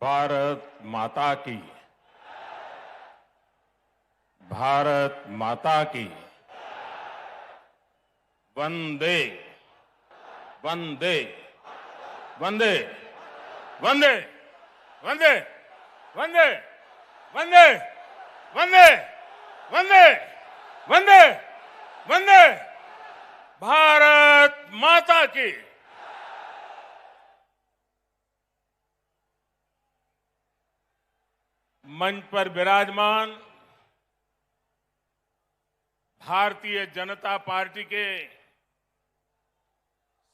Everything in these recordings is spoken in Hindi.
भारत माता की, भारत माता की। वंदे वंदे वंदे वंदे वंदे वंदे वंदे वंदे वंदे वंदे वंदे भारत माता की। मंच पर विराजमान भारतीय जनता पार्टी के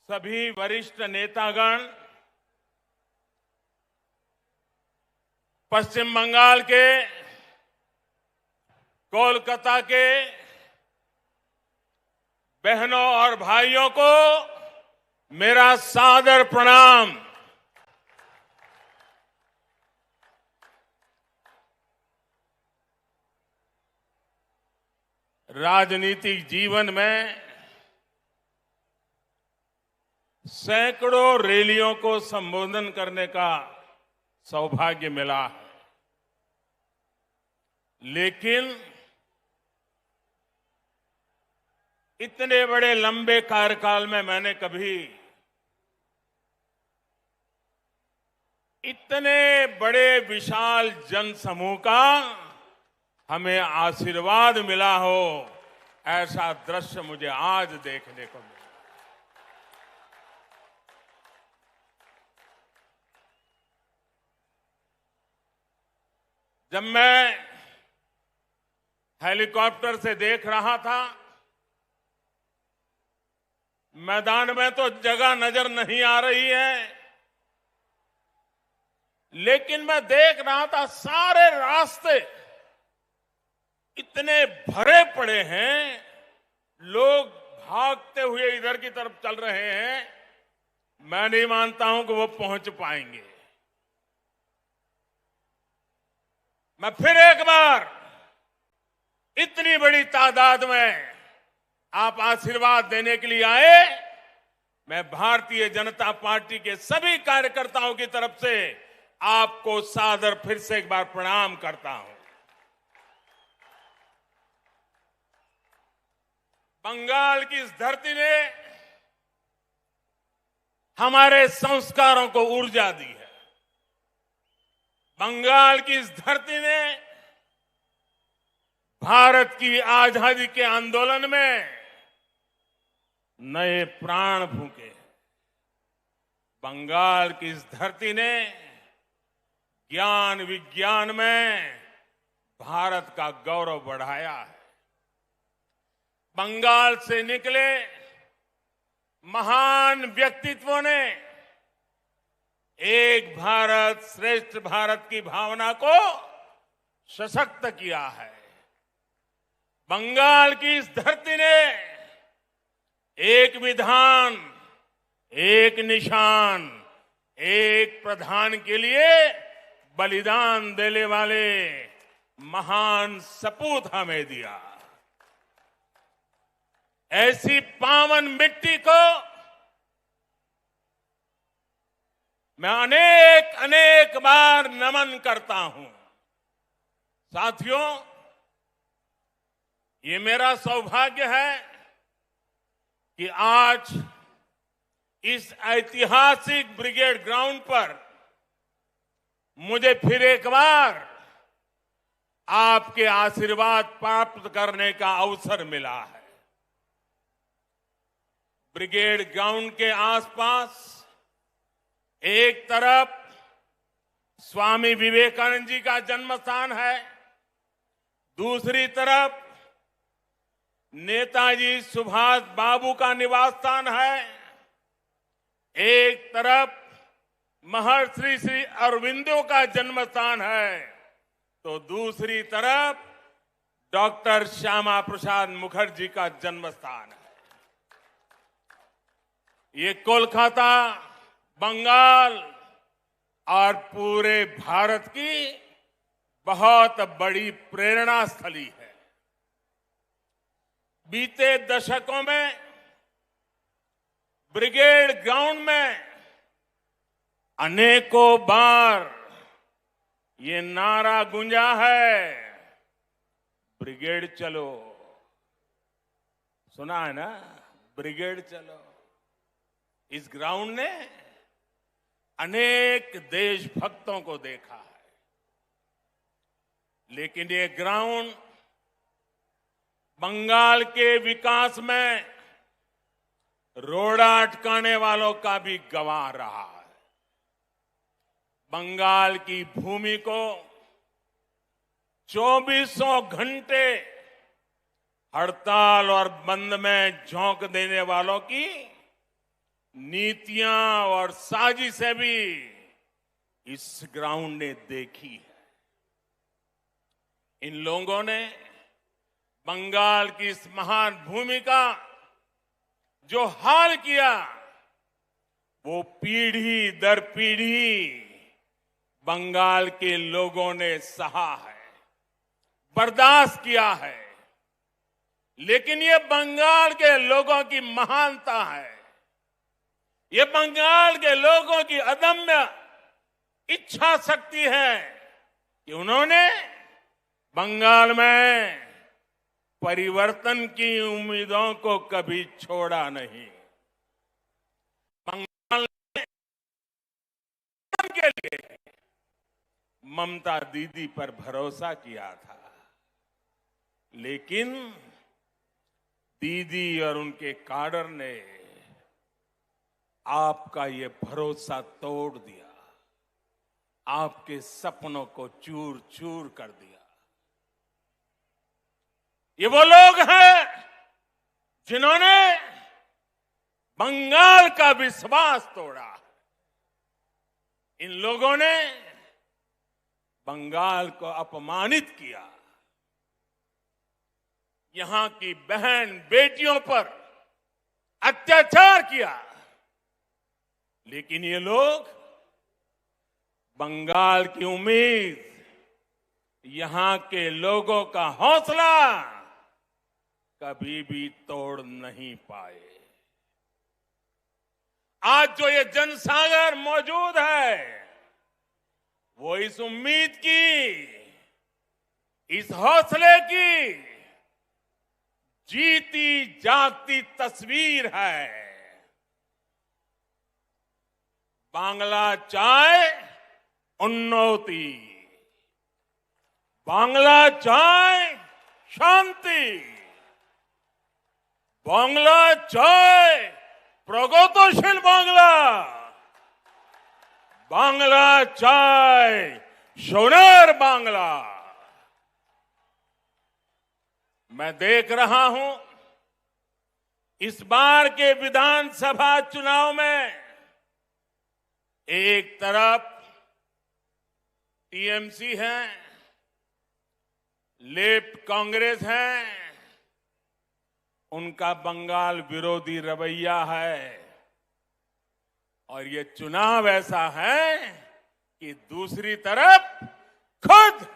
सभी वरिष्ठ नेतागण, पश्चिम बंगाल के, कोलकाता के बहनों और भाइयों को मेरा सादर प्रणाम। राजनीतिक जीवन में सैकड़ों रैलियों को संबोधन करने का सौभाग्य मिला है, लेकिन इतने बड़े लंबे कार्यकाल में मैंने कभी इतने बड़े विशाल जनसमूह का हमें आशीर्वाद मिला हो, ऐसा दृश्य मुझे आज देखने को मिला। जब मैं हेलीकॉप्टर से देख रहा था, मैदान में तो जगह नजर नहीं आ रही है, लेकिन मैं देख रहा था सारे रास्ते इतने भरे पड़े हैं, लोग भागते हुए इधर की तरफ चल रहे हैं। मैं नहीं मानता हूं कि वो पहुंच पाएंगे। मैं फिर एक बार इतनी बड़ी तादाद में आप आशीर्वाद देने के लिए आए, मैं भारतीय जनता पार्टी के सभी कार्यकर्ताओं की तरफ से आपको सादर फिर से एक बार प्रणाम करता हूं। बंगाल की इस धरती ने हमारे संस्कारों को ऊर्जा दी है। बंगाल की इस धरती ने भारत की आजादी के आंदोलन में नए प्राण फूंके। बंगाल की इस धरती ने ज्ञान विज्ञान में भारत का गौरव बढ़ाया है। बंगाल से निकले महान व्यक्तित्वों ने एक भारत श्रेष्ठ भारत की भावना को सशक्त किया है। बंगाल की इस धरती ने एक विधान, एक निशान, एक प्रधान के लिए बलिदान देने वाले महान सपूत हमें दिया। ऐसी पावन मिट्टी को मैं अनेक अनेक बार नमन करता हूं। साथियों, ये मेरा सौभाग्य है कि आज इस ऐतिहासिक ब्रिगेड ग्राउंड पर मुझे फिर एक बार आपके आशीर्वाद प्राप्त करने का अवसर मिला है। ब्रिगेड ग्राउंड के आसपास एक तरफ स्वामी विवेकानंद जी का जन्म स्थान है, दूसरी तरफ नेताजी सुभाष बाबू का निवास स्थान है, एक तरफ महर्षि श्री अरविंदो का जन्म स्थान है, तो दूसरी तरफ डॉक्टर श्यामा प्रसाद मुखर्जी का जन्म स्थान है। ये कोलकाता, बंगाल और पूरे भारत की बहुत बड़ी प्रेरणा स्थली है। बीते दशकों में ब्रिगेड ग्राउंड में अनेकों बार ये नारा गूंजा है, ब्रिगेड चलो। सुना है ना, ब्रिगेड चलो। इस ग्राउंड ने अनेक देशभक्तों को देखा है, लेकिन ये ग्राउंड बंगाल के विकास में रोड़ा अटकाने वालों का भी गवाह रहा है। बंगाल की भूमि को 2400 घंटे हड़ताल और बंद में झोंक देने वालों की नीतियां और साजिशें भी इस ग्राउंड ने देखी है। इन लोगों ने बंगाल की इस महान भूमि का जो हाल किया, वो पीढ़ी दर पीढ़ी बंगाल के लोगों ने सहा है, बर्दाश्त किया है। लेकिन ये बंगाल के लोगों की महानता है, ये बंगाल के लोगों की अदम्य इच्छा शक्ति है कि उन्होंने बंगाल में परिवर्तन की उम्मीदों को कभी छोड़ा नहीं। बंगाल के लिए ममता दीदी पर भरोसा किया था, लेकिन दीदी और उनके काडर ने आपका ये भरोसा तोड़ दिया, आपके सपनों को चूर चूर कर दिया। ये वो लोग हैं जिन्होंने बंगाल का विश्वास तोड़ा। इन लोगों ने बंगाल को अपमानित किया, यहां की बहन बेटियों पर अत्याचार किया। लेकिन ये लोग बंगाल की उम्मीद, यहां के लोगों का हौसला कभी भी तोड़ नहीं पाए। आज जो ये जनसागर मौजूद है, वो इस उम्मीद की, इस हौसले की जीती जागती तस्वीर है। बांग्ला चाय उन्नति, बांग्ला चाय शांति, बांग्ला चाय प्रगतिशील बांग्ला, बांग्ला चाय सोनार बांग्ला। मैं देख रहा हूं इस बार के विधानसभा चुनाव में एक तरफ टीएमसी है, लेफ्ट कांग्रेस है, उनका बंगाल विरोधी रवैया है, और ये चुनाव ऐसा है कि दूसरी तरफ खुद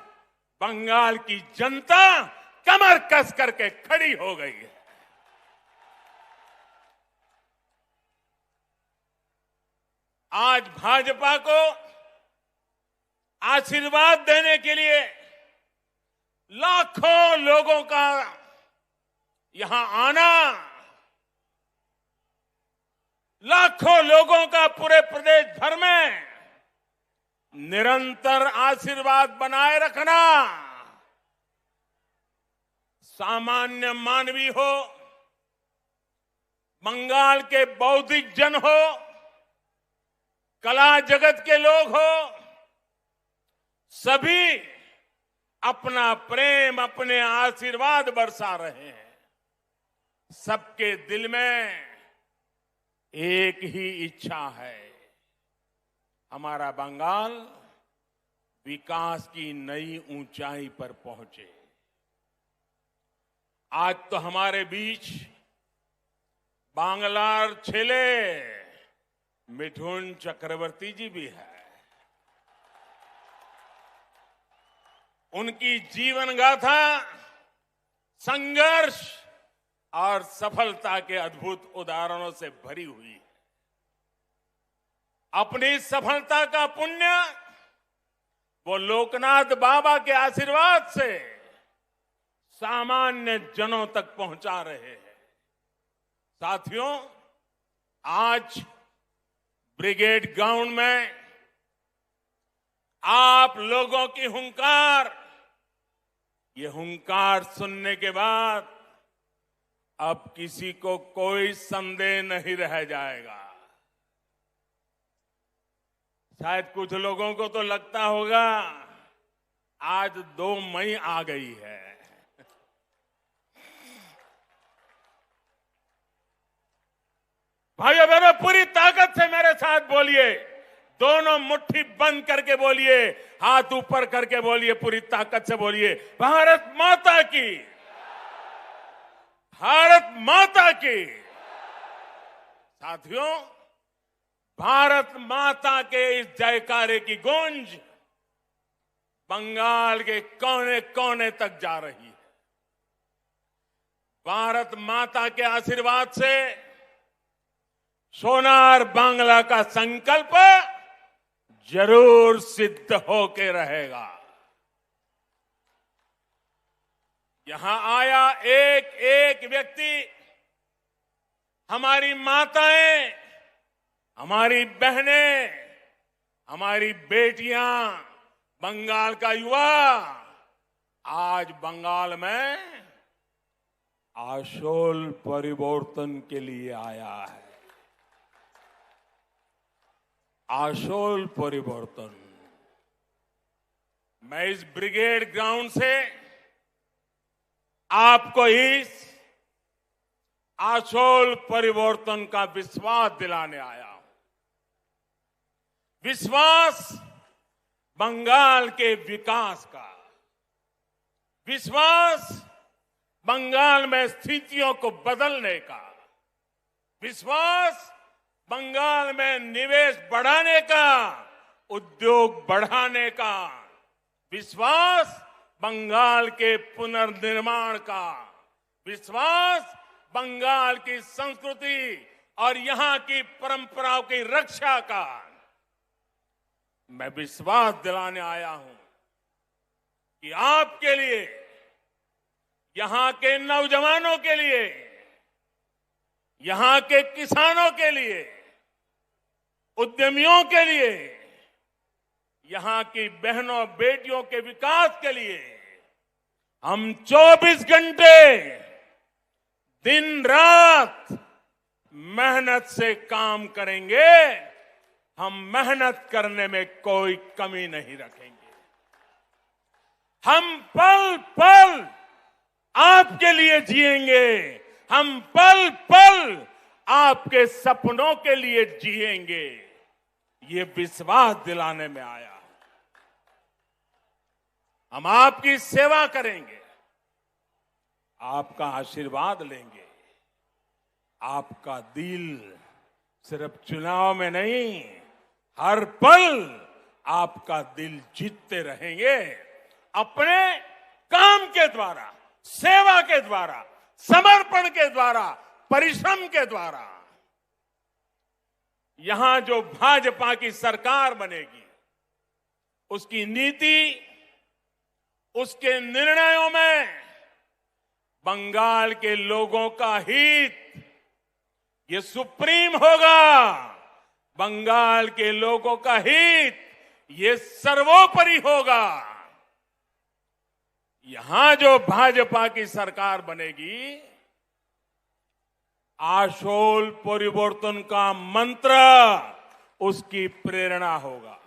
बंगाल की जनता कमर कस करके खड़ी हो गई है। आज भाजपा को आशीर्वाद देने के लिए लाखों लोगों का यहां आना, लाखों लोगों का पूरे प्रदेश भर में निरंतर आशीर्वाद बनाए रखना, सामान्य मानवी हो, बंगाल के बौद्धिक जन हो, कला जगत के लोग हो, सभी अपना प्रेम, अपने आशीर्वाद बरसा रहे हैं। सबके दिल में एक ही इच्छा है, हमारा बंगाल विकास की नई ऊंचाई पर पहुंचे। आज तो हमारे बीच बांग्लार छेले मिठुन चक्रवर्ती जी भी है। उनकी जीवन गाथा संघर्ष और सफलता के अद्भुत उदाहरणों से भरी हुई है। अपनी सफलता का पुण्य वो लोकनाथ बाबा के आशीर्वाद से सामान्य जनों तक पहुंचा रहे हैं। साथियों, आज ब्रिगेड ग्राउंड में आप लोगों की हुंकार, ये हुंकार सुनने के बाद अब किसी को कोई संदेह नहीं रह जाएगा। शायद कुछ लोगों को तो लगता होगा आज 2 मई आ गई है। भाइयों बहनों, पूरी ताकत से मेरे साथ बोलिए, दोनों मुट्ठी बंद करके बोलिए, हाथ ऊपर करके बोलिए, पूरी ताकत से बोलिए, भारत माता की, भारत माता की। साथियों, भारत माता के इस जयकारे की गूंज बंगाल के कोने कोने तक जा रही है। भारत माता के आशीर्वाद से सोनार बांग्ला का संकल्प जरूर सिद्ध होके रहेगा। यहां आया एक एक व्यक्ति, हमारी माताएं, हमारी बहनें, हमारी बेटियां, बंगाल का युवा आज बंगाल में आशोल परिवर्तन के लिए आया है। आशोल परिवर्तन। मैं इस ब्रिगेड ग्राउंड से आपको इस आशोल परिवर्तन का विश्वास दिलाने आया हूं। विश्वास बंगाल के विकास का, विश्वास बंगाल में स्थितियों को बदलने का, विश्वास बंगाल में निवेश बढ़ाने का, उद्योग बढ़ाने का, विश्वास बंगाल के पुनर्निर्माण का, विश्वास बंगाल की संस्कृति और यहां की परंपराओं की रक्षा का। मैं विश्वास दिलाने आया हूं कि आपके लिए, यहां के नौजवानों के लिए, यहां के किसानों के लिए, उद्यमियों के लिए, यहां की बहनों बेटियों के विकास के लिए हम 24 घंटे दिन रात मेहनत से काम करेंगे। हम मेहनत करने में कोई कमी नहीं रखेंगे। हम पल पल आपके लिए जिएंगे। हम पल पल आपके सपनों के लिए जिएंगे। ये विश्वास दिलाने में आया। हम आपकी सेवा करेंगे, आपका आशीर्वाद लेंगे। आपका दिल सिर्फ चुनाव में नहीं, हर पल आपका दिल जीतते रहेंगे। अपने काम के द्वारा, सेवा के द्वारा, समर्पण के द्वारा, परिश्रम के द्वारा। यहां जो भाजपा की सरकार बनेगी, उसकी नीति, उसके निर्णयों में बंगाल के लोगों का हित ये सुप्रीम होगा। बंगाल के लोगों का हित ये सर्वोपरि होगा। यहां जो भाजपा की सरकार बनेगी, आशोल परिवर्तन का मंत्र उसकी प्रेरणा होगा,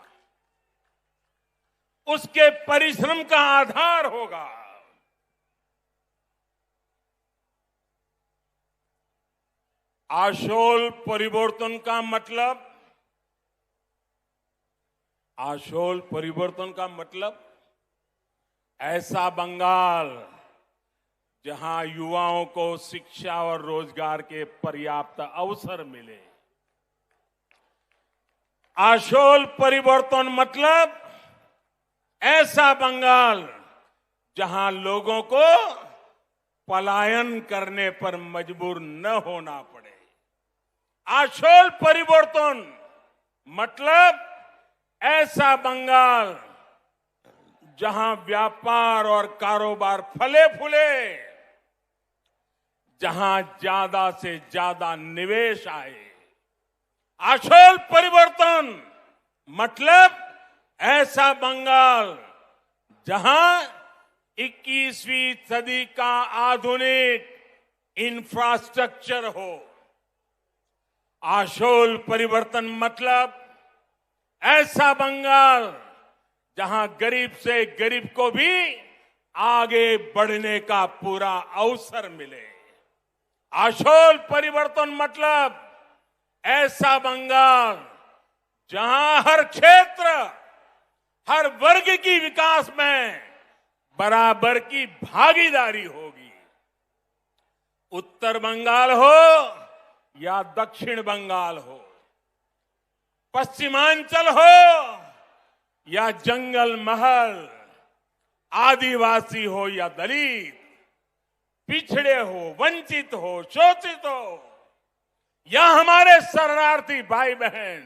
उसके परिश्रम का आधार होगा। आशोल परिवर्तन का मतलब, आशोल परिवर्तन का मतलब ऐसा बंगाल जहां युवाओं को शिक्षा और रोजगार के पर्याप्त अवसर मिले। आशोल परिवर्तन मतलब ऐसा बंगाल जहां लोगों को पलायन करने पर मजबूर न होना पड़े। आशोल परिवर्तन मतलब ऐसा बंगाल जहां व्यापार और कारोबार फले फूले, जहां ज्यादा से ज्यादा निवेश आए। आशोल परिवर्तन मतलब ऐसा बंगाल जहां 21वीं सदी का आधुनिक इंफ्रास्ट्रक्चर हो। आशोल परिवर्तन मतलब ऐसा बंगाल जहां गरीब से गरीब को भी आगे बढ़ने का पूरा अवसर मिले। आशोल परिवर्तन मतलब ऐसा बंगाल जहां हर क्षेत्र, हर वर्ग की विकास में बराबर की भागीदारी होगी। उत्तर बंगाल हो या दक्षिण बंगाल हो, पश्चिमांचल हो या जंगल महल, आदिवासी हो या दलित, पिछड़े हो, वंचित हो, शोषित हो या हमारे शरणार्थी भाई बहन,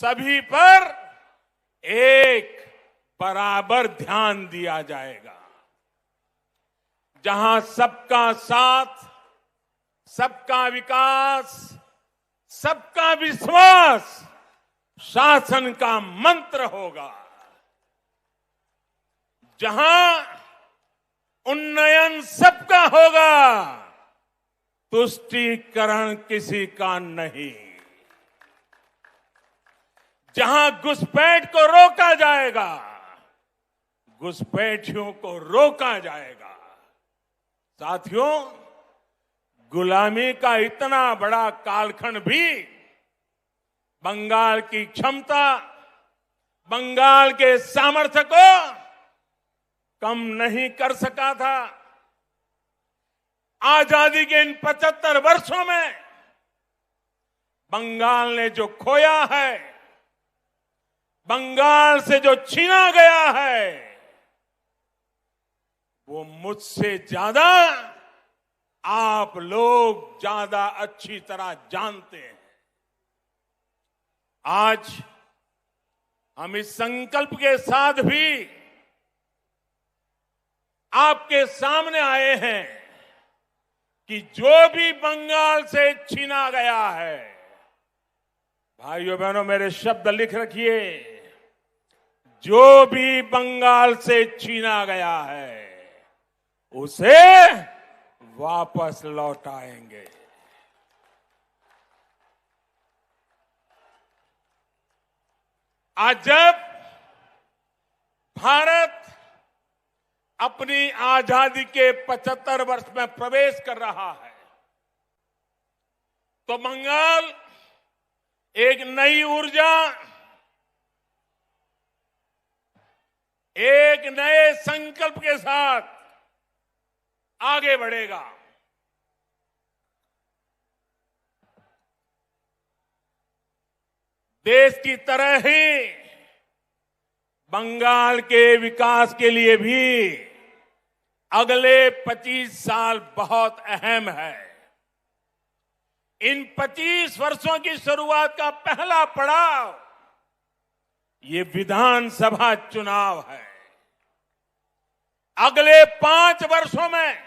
सभी पर एक बराबर ध्यान दिया जाएगा। जहां सबका साथ, सबका विकास, सबका विश्वास शासन का मंत्र होगा। जहां उन्नयन सबका होगा, तुष्टीकरण किसी का नहीं। जहां घुसपैठ को रोका जाएगा, घुसपैठियों को रोका जाएगा। साथियों, गुलामी का इतना बड़ा कालखंड भी बंगाल की क्षमता, बंगाल के सामर्थ्य को कम नहीं कर सका था। आजादी के इन 75 वर्षों में बंगाल ने जो खोया है, बंगाल से जो छीना गया है, वो मुझसे ज्यादा आप लोग ज्यादा अच्छी तरह जानते हैं। आज हम इस संकल्प के साथ भी आपके सामने आए हैं कि जो भी बंगाल से छीना गया है, भाइयों बहनों मेरे शब्द लिख रखिए, जो भी बंगाल से छीना गया है उसे वापस लौटाएंगे। आज जब भारत अपनी आजादी के 75 वर्ष में प्रवेश कर रहा है, तो बंगाल एक नई ऊर्जा, एक नए संकल्प के साथ आगे बढ़ेगा। देश की तरह ही बंगाल के विकास के लिए भी अगले 25 साल बहुत अहम है। इन 25 वर्षों की शुरुआत का पहला पड़ाव ये विधानसभा चुनाव है। अगले 5 वर्षों में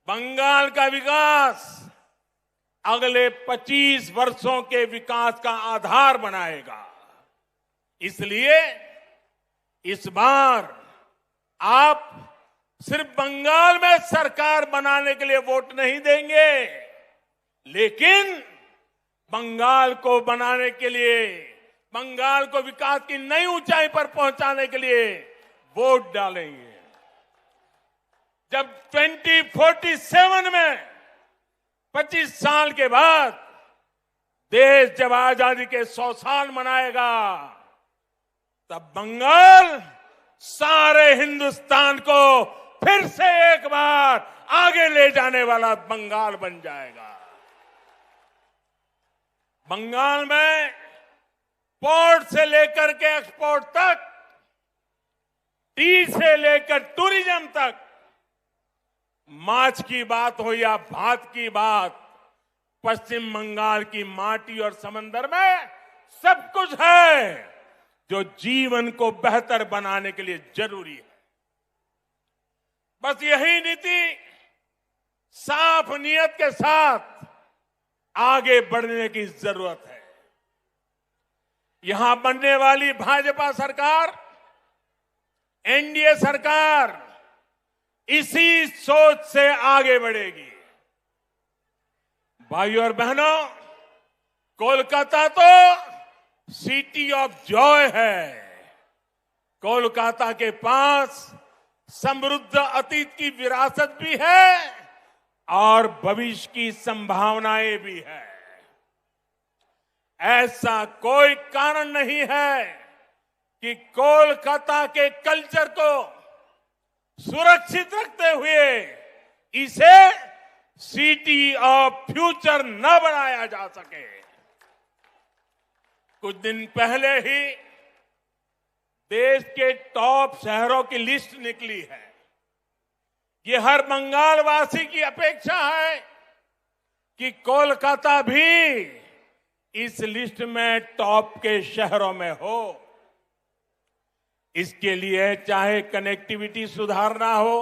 बंगाल का विकास अगले 25 वर्षों के विकास का आधार बनाएगा। इसलिए इस बार आप सिर्फ बंगाल में सरकार बनाने के लिए वोट नहीं देंगे, लेकिन बंगाल को बनाने के लिए, बंगाल को विकास की नई ऊंचाई पर पहुंचाने के लिए वोट डालेंगे। जब 2047 में 25 साल के बाद देश जब आजादी के 100 साल मनाएगा, तब बंगाल सारे हिंदुस्तान को फिर से एक बार आगे ले जाने वाला बंगाल बन जाएगा। बंगाल में पोर्ट से लेकर के एक्सपोर्ट तक, टी से लेकर टूरिज्म तक, माछ की बात हो या भात की बात, पश्चिम बंगाल की माटी और समंदर में सब कुछ है जो जीवन को बेहतर बनाने के लिए जरूरी है। बस यही नीति साफ नियत के साथ आगे बढ़ने की जरूरत है। यहां बनने वाली भाजपा सरकार, एनडीए सरकार इसी सोच से आगे बढ़ेगी। भाइयों और बहनों, कोलकाता तो सिटी ऑफ जॉय है। कोलकाता के पास समृद्ध अतीत की विरासत भी है और भविष्य की संभावनाएं भी है। ऐसा कोई कारण नहीं है कि कोलकाता के कल्चर को सुरक्षित रखते हुए इसे सिटी ऑफ फ्यूचर न बनाया जा सके। कुछ दिन पहले ही देश के टॉप शहरों की लिस्ट निकली है। ये हर बंगालवासी की अपेक्षा है कि कोलकाता भी इस लिस्ट में टॉप के शहरों में हो। इसके लिए चाहे कनेक्टिविटी सुधारना हो,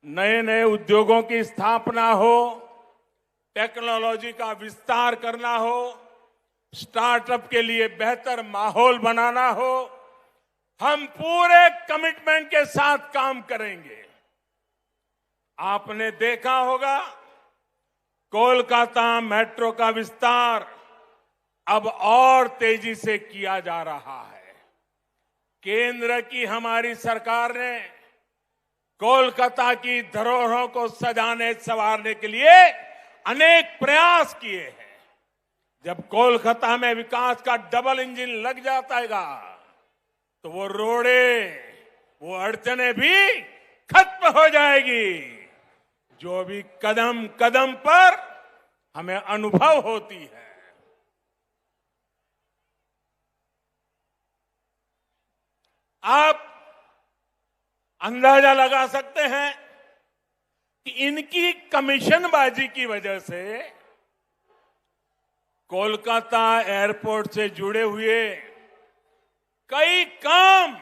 नए नए उद्योगों की स्थापना हो, टेक्नोलॉजी का विस्तार करना हो, स्टार्टअप के लिए बेहतर माहौल बनाना हो, हम पूरे कमिटमेंट के साथ काम करेंगे। आपने देखा होगा कोलकाता मेट्रो का विस्तार अब और तेजी से किया जा रहा है। केंद्र की हमारी सरकार ने कोलकाता की धरोहरों को सजाने संवारने के लिए अनेक प्रयास किए हैं। जब कोलकाता में विकास का डबल इंजन लग जाएगा तो वो रोड़े, वो अड़चने भी खत्म हो जाएगी जो भी कदम कदम पर हमें अनुभव होती है। आप अंदाजा लगा सकते हैं कि इनकी कमीशनबाजी की वजह से कोलकाता एयरपोर्ट से जुड़े हुए कई काम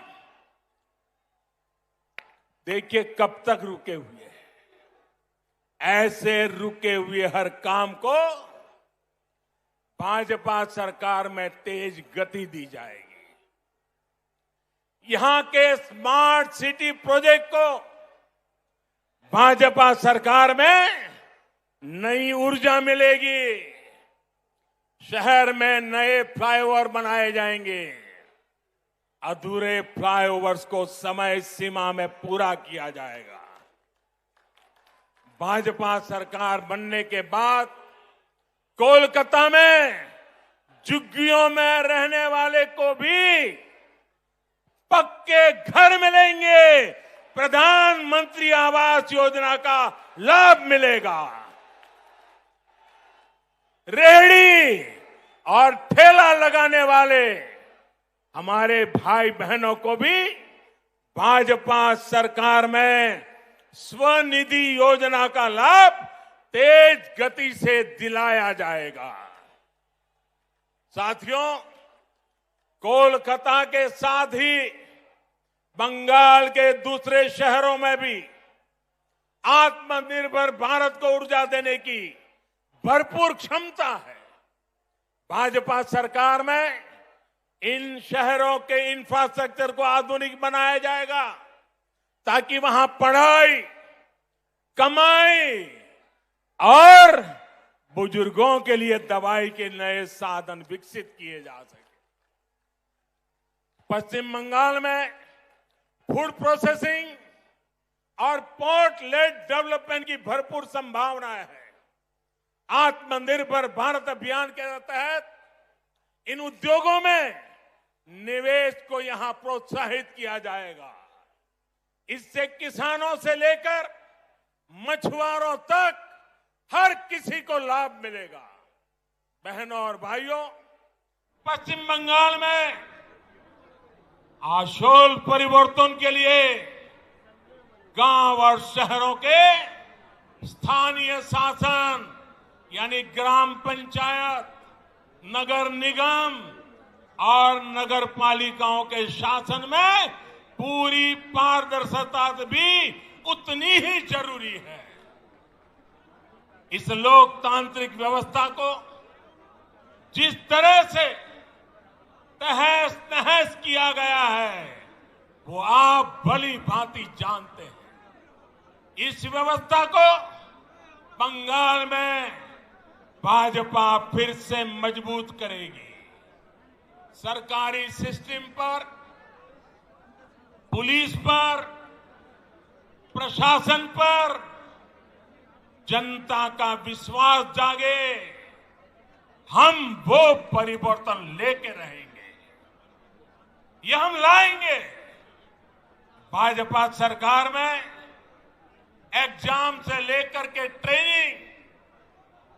देखिए कब तक रुके हुए हैं। ऐसे रुके हुए हर काम को भाजपा सरकार में तेज गति दी जाएगी। यहां के स्मार्ट सिटी प्रोजेक्ट को भाजपा सरकार में नई ऊर्जा मिलेगी। शहर में नए फ्लाईओवर बनाए जाएंगे। अधूरे फ्लाईओवर्स को समय सीमा में पूरा किया जाएगा। भाजपा सरकार बनने के बाद कोलकाता में झुग्गियों में रहने वाले को भी पक्के घर मिलेंगे। प्रधानमंत्री आवास योजना का लाभ मिलेगा। रेहड़ी और ठेला लगाने वाले हमारे भाई बहनों को भी भाजपा सरकार में स्वनिधि योजना का लाभ तेज गति से दिलाया जाएगा। साथियों, कोलकाता के साथ ही बंगाल के दूसरे शहरों में भी आत्मनिर्भर भारत को ऊर्जा देने की भरपूर क्षमता है। भाजपा सरकार में इन शहरों के इंफ्रास्ट्रक्चर को आधुनिक बनाया जाएगा ताकि वहां पढ़ाई, कमाई और बुजुर्गों के लिए दवाई के नए साधन विकसित किए जा सके। पश्चिम बंगाल में फूड प्रोसेसिंग और पोर्ट लेड डेवलपमेंट की भरपूर संभावनाएं हैं। आत्मनिर्भर भारत अभियान के तहत इन उद्योगों में निवेश को यहां प्रोत्साहित किया जाएगा। इससे किसानों से लेकर मछुआरों तक हर किसी को लाभ मिलेगा। बहनों और भाइयों, पश्चिम बंगाल में आशोल परिवर्तन के लिए गांव और शहरों के स्थानीय शासन यानी ग्राम पंचायत, नगर निगम और नगर पालिकाओं के शासन में पूरी पारदर्शिता भी उतनी ही जरूरी है। इस लोकतांत्रिक व्यवस्था को जिस तरह से तहस नहस किया गया है वो आप भली भांति जानते हैं। इस व्यवस्था को बंगाल में भाजपा फिर से मजबूत करेगी। सरकारी सिस्टम पर, पुलिस पर, प्रशासन पर जनता का विश्वास जागे, हम वो परिवर्तन लेके रहेंगे, ये हम लाएंगे। भाजपा सरकार में एग्जाम से लेकर के ट्रेनिंग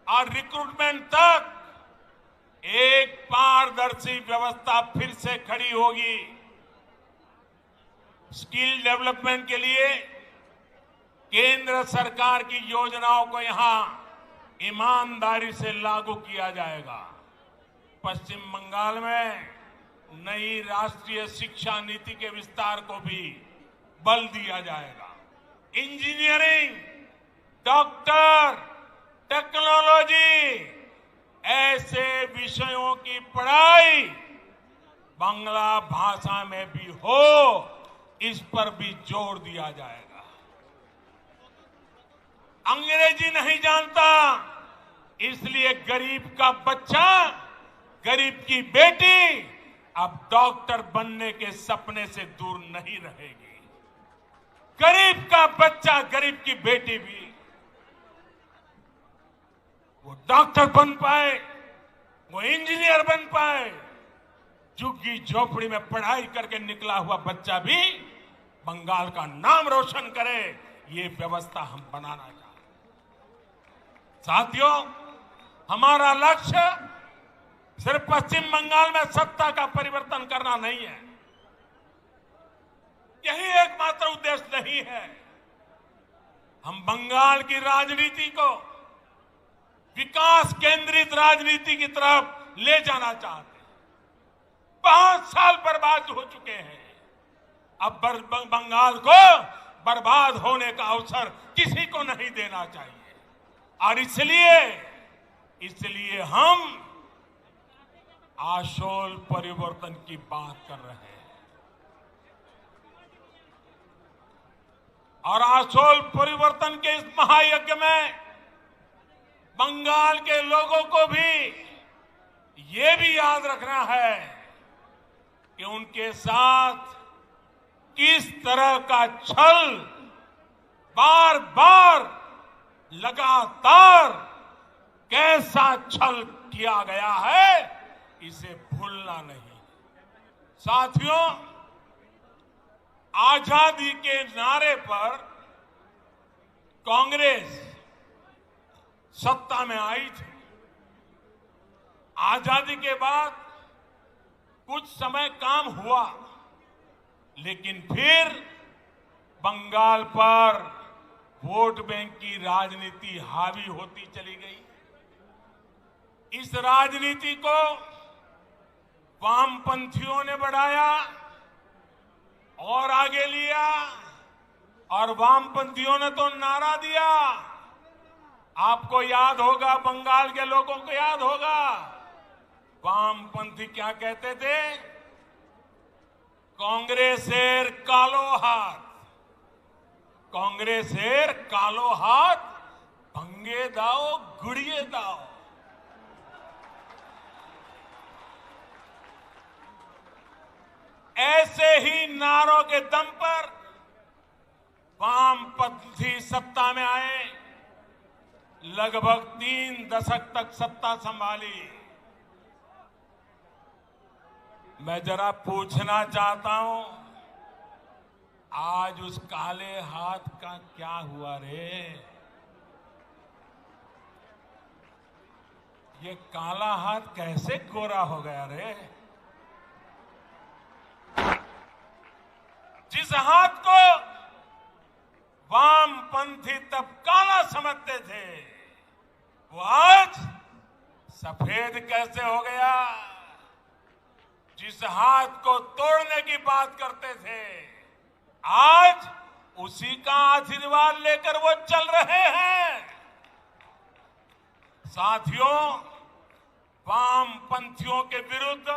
और रिक्रूटमेंट तक एक पारदर्शी व्यवस्था फिर से खड़ी होगी। स्किल डेवलपमेंट के लिए केंद्र सरकार की योजनाओं को यहां ईमानदारी से लागू किया जाएगा। पश्चिम बंगाल में नई राष्ट्रीय शिक्षा नीति के विस्तार को भी बल दिया जाएगा। इंजीनियरिंग, डॉक्टर, टेक्नोलॉजी, ऐसे विषयों की पढ़ाई बांग्ला भाषा में भी हो, इस पर भी जोर दिया जाएगा। अंग्रेजी नहीं जानता, इसलिए गरीब का बच्चा, गरीब की बेटी अब डॉक्टर बनने के सपने से दूर नहीं रहेगी। गरीब का बच्चा, गरीब की बेटी भी वो डॉक्टर बन पाए, वो इंजीनियर बन पाए। झुग्गी झोपड़ी में पढ़ाई करके निकला हुआ बच्चा भी बंगाल का नाम रोशन करे, ये व्यवस्था हम बनाना चाहते हैं। साथियों, हमारा लक्ष्य सिर्फ पश्चिम बंगाल में सत्ता का परिवर्तन करना नहीं है, यही एकमात्र उद्देश्य नहीं है। हम बंगाल की राजनीति को विकास केंद्रित राजनीति की तरफ ले जाना चाहते हैं। 5 साल बर्बाद हो चुके हैं, अब बंगाल को बर्बाद होने का अवसर किसी को नहीं देना चाहिए। और इसलिए हम आशोल परिवर्तन की बात कर रहे हैं। और आशोल परिवर्तन के इस महायज्ञ में बंगाल के लोगों को भी ये भी याद रखना है कि उनके साथ किस तरह का छल बार बार लगातार कैसा छल किया गया है, इसे भूलना नहीं। साथियों, आजादी के नारे पर कांग्रेस सत्ता में आई थी। आजादी के बाद कुछ समय काम हुआ, लेकिन फिर बंगाल पर वोट बैंक की राजनीति हावी होती चली गई। इस राजनीति को वामपंथियों ने बढ़ाया और आगे लिया, और वामपंथियों ने तो नारा दिया। आपको याद होगा, बंगाल के लोगों को याद होगा, वामपंथी क्या कहते थे? कांग्रेसेर कालो हाथ, कांग्रेसेर कालो हाथ भंगे दाओ गुड़िए दाओ। ऐसे ही नारों के दम पर वामपंथी सत्ता में आए, लगभग 3 दशक तक सत्ता संभाली। मैं जरा पूछना चाहता हूं, आज उस काले हाथ का क्या हुआ रे? ये काला हाथ कैसे गोरा हो गया रे? जिस हाथ को वामपंथी तब काला समझते थे, वो आज सफेद कैसे हो गया? जिस हाथ को तोड़ने की बात करते थे, आज उसी का आशीर्वाद लेकर वो चल रहे हैं। साथियों, वामपंथियों के विरुद्ध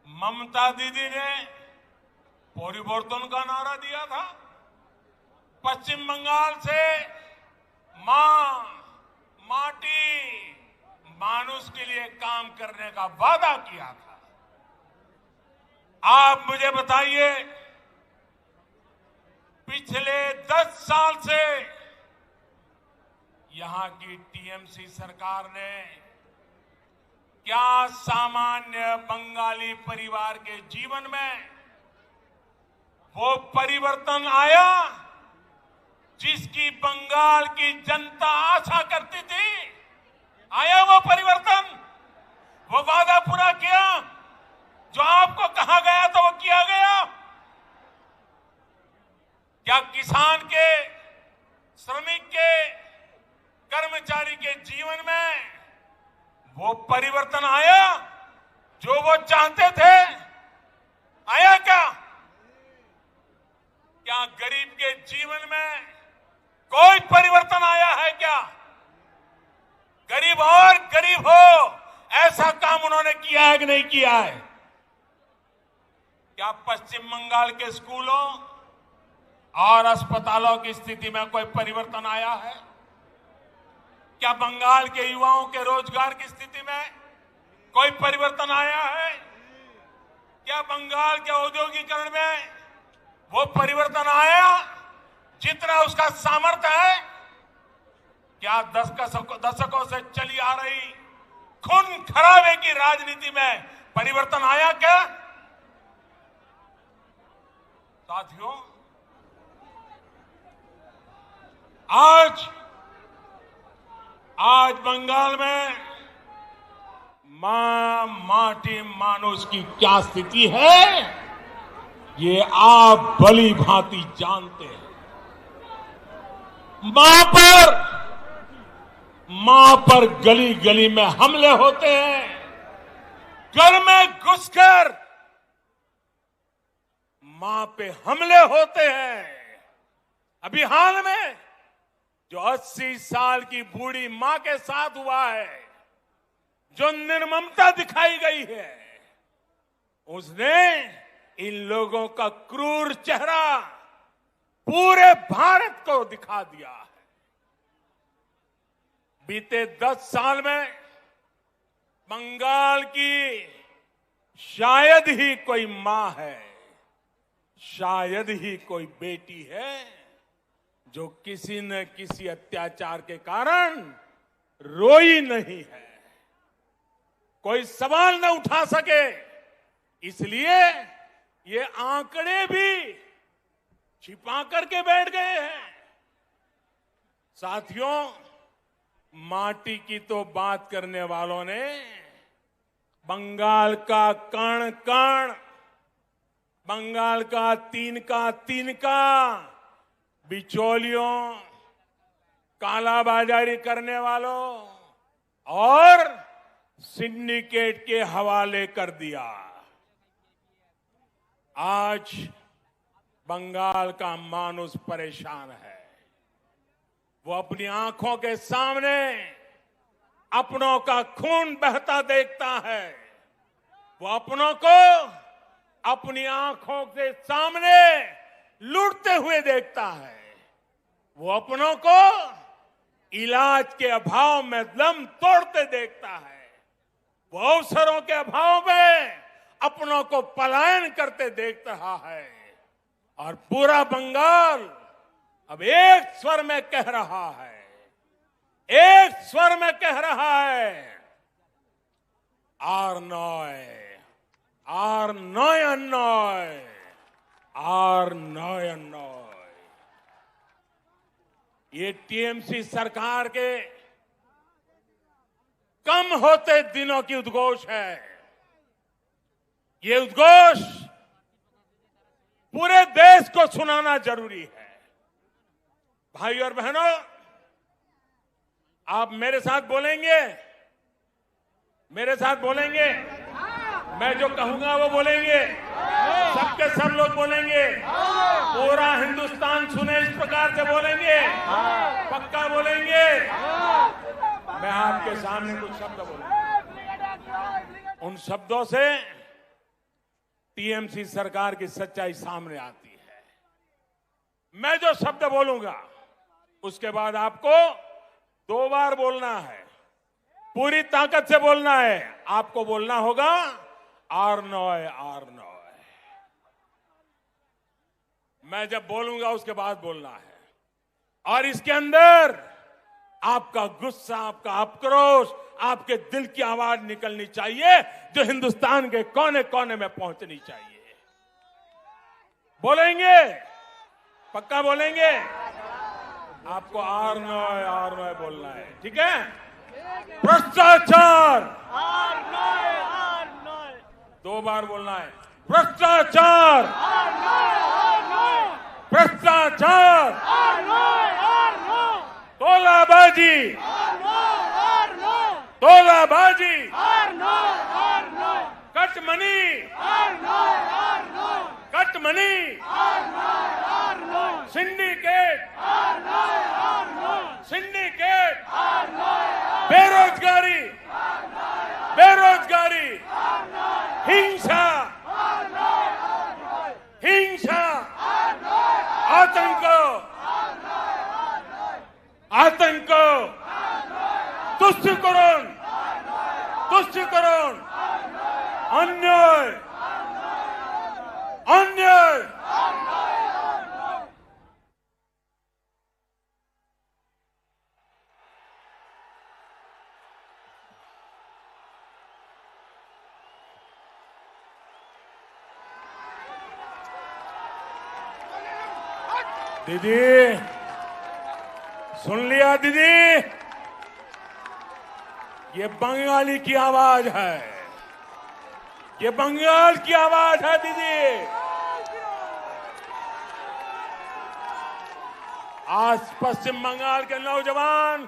ममता दीदी ने परिवर्तन का नारा दिया था। पश्चिम बंगाल से मां, माटी, मानुष के लिए काम करने का वादा किया था। आप मुझे बताइए, पिछले 10 साल से यहां की टीएमसी सरकार ने क्या सामान्य बंगाली परिवार के जीवन में वो परिवर्तन आया जिसकी बंगाल की जनता आशा करती थी? आया वो परिवर्तन? वो वादा पूरा किया? जो आपको कहा गया था वो किया गया? क्या किसान के, श्रमिक के, कर्मचारी के जीवन में वो परिवर्तन आया जो वो चाहते थे? आया क्या? क्या गरीब के जीवन में कोई परिवर्तन आया है क्या? गरीब और गरीब हो, ऐसा काम उन्होंने किया है कि नहीं किया है? क्या पश्चिम बंगाल के स्कूलों और अस्पतालों की स्थिति में कोई परिवर्तन आया है? क्या बंगाल के युवाओं के रोजगार की स्थिति में कोई परिवर्तन आया है? क्या बंगाल के औद्योगिकरण में वो परिवर्तन आया जितना उसका सामर्थ्य है? क्या दशकों से चली आ रही खून खराबे की राजनीति में परिवर्तन आया क्या? साथियों, आज बंगाल में मां, माटी, मानुष की क्या स्थिति है, ये आप भली भांति जानते हैं। मां पर गली गली में हमले होते हैं, घर में घुसकर मां पे हमले होते हैं। अभी हाल में जो 80 साल की बूढ़ी मां के साथ हुआ है, जो निर्ममता दिखाई गई है, उसने इन लोगों का क्रूर चेहरा पूरे भारत को दिखा दिया है। बीते 10 साल में बंगाल की शायद ही कोई मां है, शायद ही कोई बेटी है जो किसी न किसी अत्याचार के कारण रोई नहीं है, कोई सवाल न उठा सके। इसलिए ये आंकड़े भी छिपा करके बैठ गए हैं। साथियों, माटी की तो बात करने वालों ने बंगाल का कण कण, बंगाल का तिनका बिचौलियों, कालाबाजारी करने वालों और सिंडिकेट के हवाले कर दिया। आज बंगाल का मानुष परेशान है। वो अपनी आंखों के सामने अपनों का खून बहता देखता है। वो अपनों को अपनी आंखों के सामने लूटते हुए देखता है। वो अपनों को इलाज के अभाव में दम तोड़ते देखता है। वो अवसरों के अभाव में अपनों को पलायन करते देख रहा है। और पूरा बंगाल अब एक स्वर में कह रहा है, एक स्वर में कह रहा है, आर नॉय, आर नॉय नॉय, आर नॉय नॉय। ये टीएमसी सरकार के कम होते दिनों की उद्घोष है। ये उद्घोष पूरे देश को सुनाना जरूरी है। भाई और बहनों, आप मेरे साथ बोलेंगे? मेरे साथ बोलेंगे? मैं जो कहूंगा वो बोलेंगे, सबके सब लोग बोलेंगे, पूरा हिंदुस्तान सुने इस प्रकार से बोलेंगे, पक्का बोलेंगे। मैं आपके सामने कुछ शब्द बोलूंगा, उन शब्दों से टीएमसी सरकार की सच्चाई सामने आती है। मैं जो शब्द बोलूंगा उसके बाद आपको 2 बार बोलना है, पूरी ताकत से बोलना है। आपको बोलना होगा आर्नोय आर्नोय। मैं जब बोलूंगा उसके बाद बोलना है, और इसके अंदर आपका गुस्सा, आपका आक्रोश, आपके दिल की आवाज निकलनी चाहिए, जो हिंदुस्तान के कोने कोने में पहुंचनी चाहिए। बोलेंगे, पक्का बोलेंगे। आपको आर्नोय आर्नोय बोलना है, ठीक है? भ्रष्टाचार 2 बार बोलना है। भ्रष्टाचार, भ्रष्टाचार, तोलाबाजी, तोलाबाजी, कटमनी, कटमनी, सिंडिकेट, सिंडिकेट, बेरोजगारी, बेरोजगारी, हिंसा, हिंसा, आतंक, आतंक, तुष्टिकरण, तुष्टिकरण, अन्याय, अन्याय। दीदी, सुन लिया दीदी? ये बंगाली की आवाज है, ये बंगाल की आवाज है दीदी। आज पश्चिम बंगाल के नौजवान,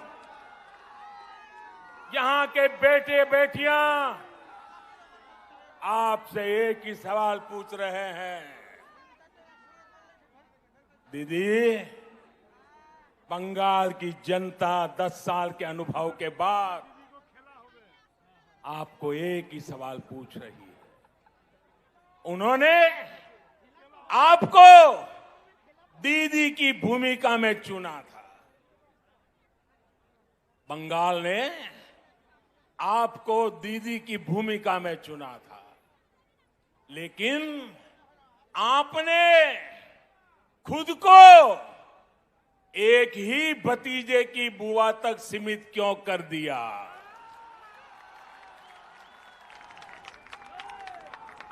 यहां के बेटे बेटियां आपसे एक ही सवाल पूछ रहे हैं, दीदी, बंगाल की जनता 10 साल के अनुभव के बाद आपको एक ही सवाल पूछ रही है। उन्होंने आपको दीदी की भूमिका में चुना था, बंगाल ने आपको दीदी की भूमिका में चुना था, लेकिन आपने खुद को एक ही भतीजे की बुआ तक सीमित क्यों कर दिया?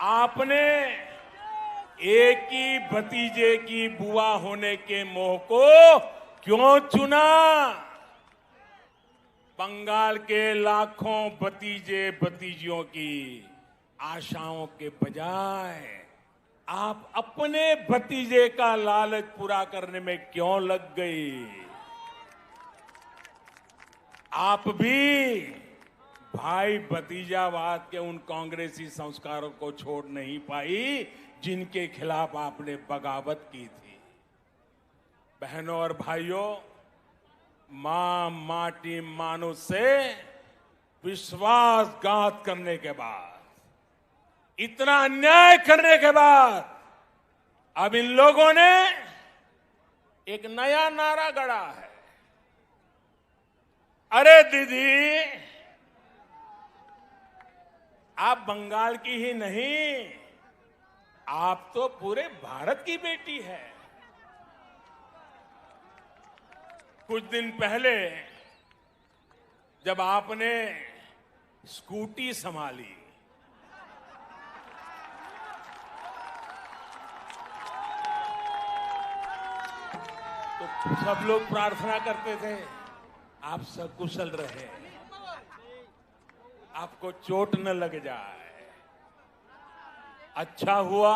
आपने एक ही भतीजे की बुआ होने के मोह को क्यों चुना? बंगाल के लाखों भतीजे भतीजियों की आशाओं के बजाय आप अपने भतीजे का लालच पूरा करने में क्यों लग गई? आप भी भाई भतीजावाद के उन कांग्रेसी संस्कारों को छोड़ नहीं पाई जिनके खिलाफ आपने बगावत की थी। बहनों और भाइयों, मां माटी मानुष से विश्वासघात करने के बाद, इतना अन्याय करने के बाद, अब इन लोगों ने एक नया नारा गढ़ा है। अरे दीदी, आप बंगाल की ही नहीं, आप तो पूरे भारत की बेटी है। कुछ दिन पहले जब आपने स्कूटी संभाली, तो सब लोग प्रार्थना करते थे आप सकुशल रहे, आपको चोट न लग जाए। अच्छा हुआ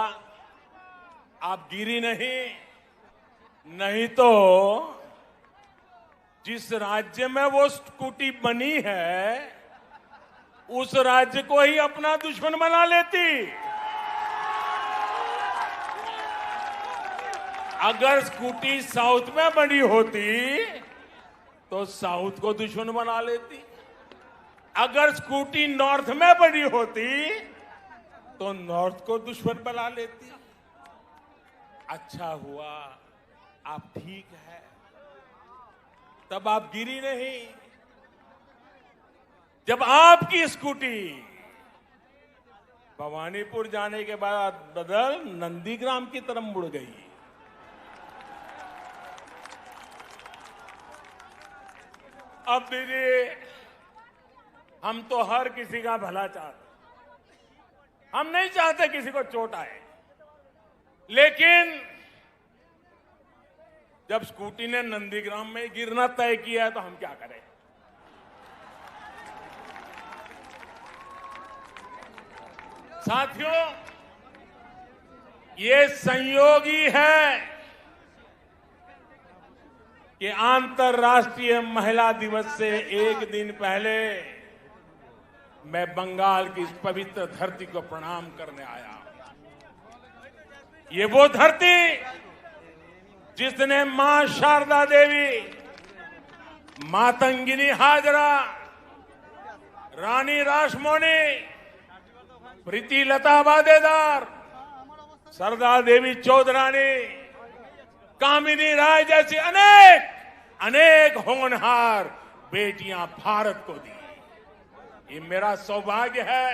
आप गिरी नहीं, नहीं तो जिस राज्य में वो स्कूटी बनी है उस राज्य को ही अपना दुश्मन बना लेती। अगर स्कूटी साउथ में बनी होती तो साउथ को दुश्मन बना लेती। अगर स्कूटी नॉर्थ में बनी होती तो नॉर्थ को दुश्मन बना लेती। अच्छा हुआ आप ठीक है, तब आप गिरी नहीं। जब आपकी स्कूटी भवानीपुर जाने के बाद बदल नंदीग्राम की तरफ मुड़ गई। अब दीजिए, हम तो हर किसी का भला चाहते, हम नहीं चाहते किसी को चोट आए, लेकिन जब स्कूटी ने नंदीग्राम में गिरना तय किया है तो हम क्या करें। साथियों, ये संयोग ही है कि अंतर्राष्ट्रीय महिला दिवस से एक दिन पहले मैं बंगाल की इस पवित्र धरती को प्रणाम करने आया। ये वो धरती जिसने मां शारदा देवी, मातंगिनी हाजरा, रानी रासमोनी, प्रीति लता वादेदार, सरदार देवी चौधरानी, कामिनी राय जैसी अनेक होनहार बेटियां भारत को दी। ये मेरा सौभाग्य है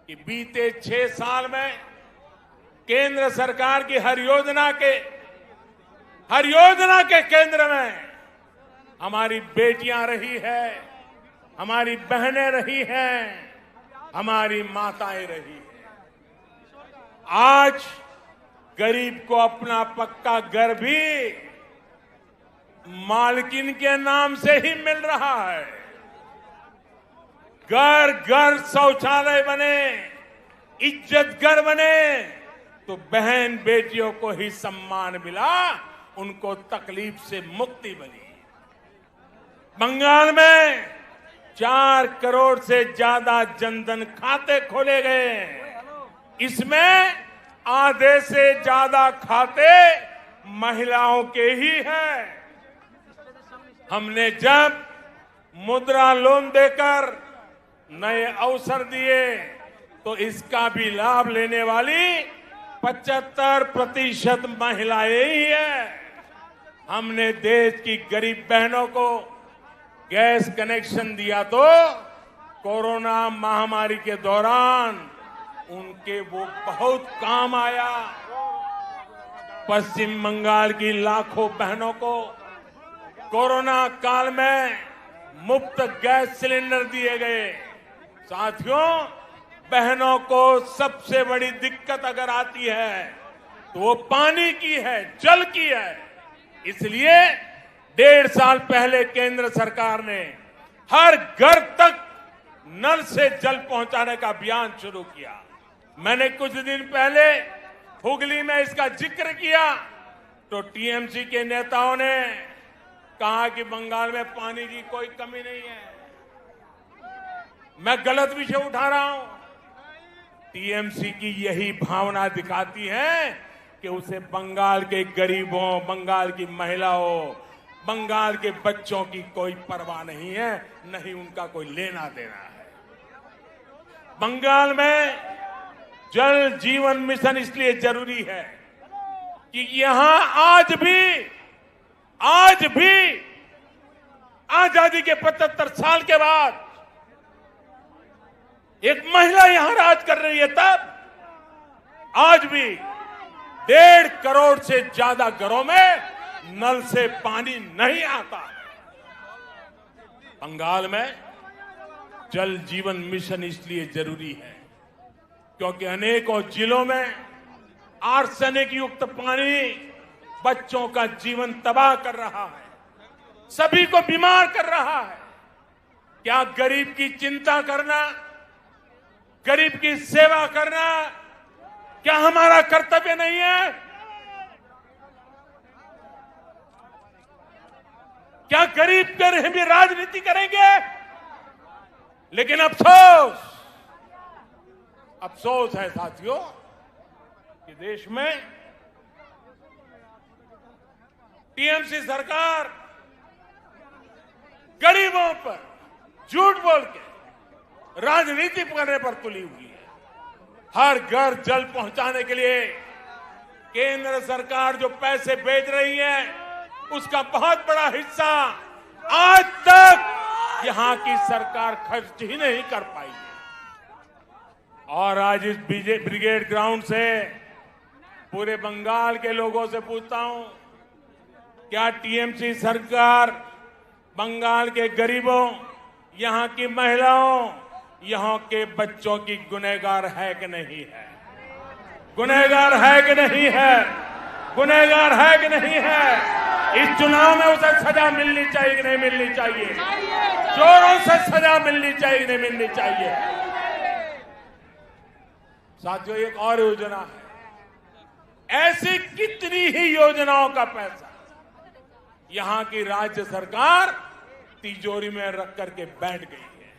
कि बीते 6 साल में केंद्र सरकार की हर योजना के केंद्र में हमारी बेटियां रही है, हमारी बहनें रही हैं, हमारी माताएं रही हैं। आज गरीब को अपना पक्का घर भी मालकिन के नाम से ही मिल रहा है। घर घर शौचालय बने, इज्जत घर बने, तो बहन बेटियों को ही सम्मान मिला, उनको तकलीफ से मुक्ति मिली। बंगाल में 4 करोड़ से ज्यादा जनधन खाते खोले गए। इसमें आधे से ज्यादा खाते महिलाओं के ही हैं। हमने जब मुद्रा लोन देकर नए अवसर दिए तो इसका भी लाभ लेने वाली 75% महिलाएं ही हैं। हमने देश की गरीब बहनों को गैस कनेक्शन दिया तो कोरोना महामारी के दौरान उनके वो बहुत काम आया। पश्चिम बंगाल की लाखों बहनों को कोरोना काल में मुफ्त गैस सिलेंडर दिए गए। साथियों, बहनों को सबसे बड़ी दिक्कत अगर आती है तो वो पानी की है, जल की है। इसलिए 1.5 साल पहले केंद्र सरकार ने हर घर तक नल से जल पहुंचाने का अभियान शुरू किया। मैंने कुछ दिन पहले हुगली में इसका जिक्र किया तो टीएमसी के नेताओं ने कहा कि बंगाल में पानी की कोई कमी नहीं है। मैं गलत विषय उठा रहा हूं। टीएमसी की यही भावना दिखाती है कि उसे बंगाल के गरीबों, बंगाल की महिलाओं, बंगाल के बच्चों की कोई परवाह नहीं है, नहीं उनका कोई लेना देना है। बंगाल में जल जीवन मिशन इसलिए जरूरी है कि यहां आज भी आजादी के 75 साल के बाद एक महिला यहां राज कर रही है। तब आज भी 1.5 करोड़ से ज्यादा घरों में नल से पानी नहीं आता। बंगाल में जल जीवन मिशन इसलिए जरूरी है क्योंकि अनेकों जिलों में आर्सेनिक युक्त पानी बच्चों का जीवन तबाह कर रहा है, सभी को बीमार कर रहा है। क्या गरीब की चिंता करना, गरीब की सेवा करना क्या हमारा कर्तव्य नहीं है? क्या गरीब कर भी राजनीति करेंगे? लेकिन अफसोस है साथियों कि देश में टीएमसी सरकार गरीबों पर झूठ बोल के राजनीति करने पर तुली हुई है। हर घर जल पहुंचाने के लिए केंद्र सरकार जो पैसे भेज रही है उसका बहुत बड़ा हिस्सा आज तक यहां की सरकार खर्च ही नहीं कर पाई है। और आज इस ब्रिगेड ग्राउंड से पूरे बंगाल के लोगों से पूछता हूं, क्या टीएमसी सरकार बंगाल के गरीबों, यहां की महिलाओं, यहां के बच्चों की गुनहगार है कि नहीं है? गुनहगार है कि नहीं है? गुनहगार है कि नहीं है? इस चुनाव में उसे सजा मिलनी चाहिए कि नहीं मिलनी चाहिए? चोरों से सजा मिलनी चाहिए कि नहीं मिलनी चाहिए? साथियों, एक और योजना है, ऐसी कितनी ही योजनाओं का पैसा यहां की राज्य सरकार तिजोरी में रख करके बैठ गई है।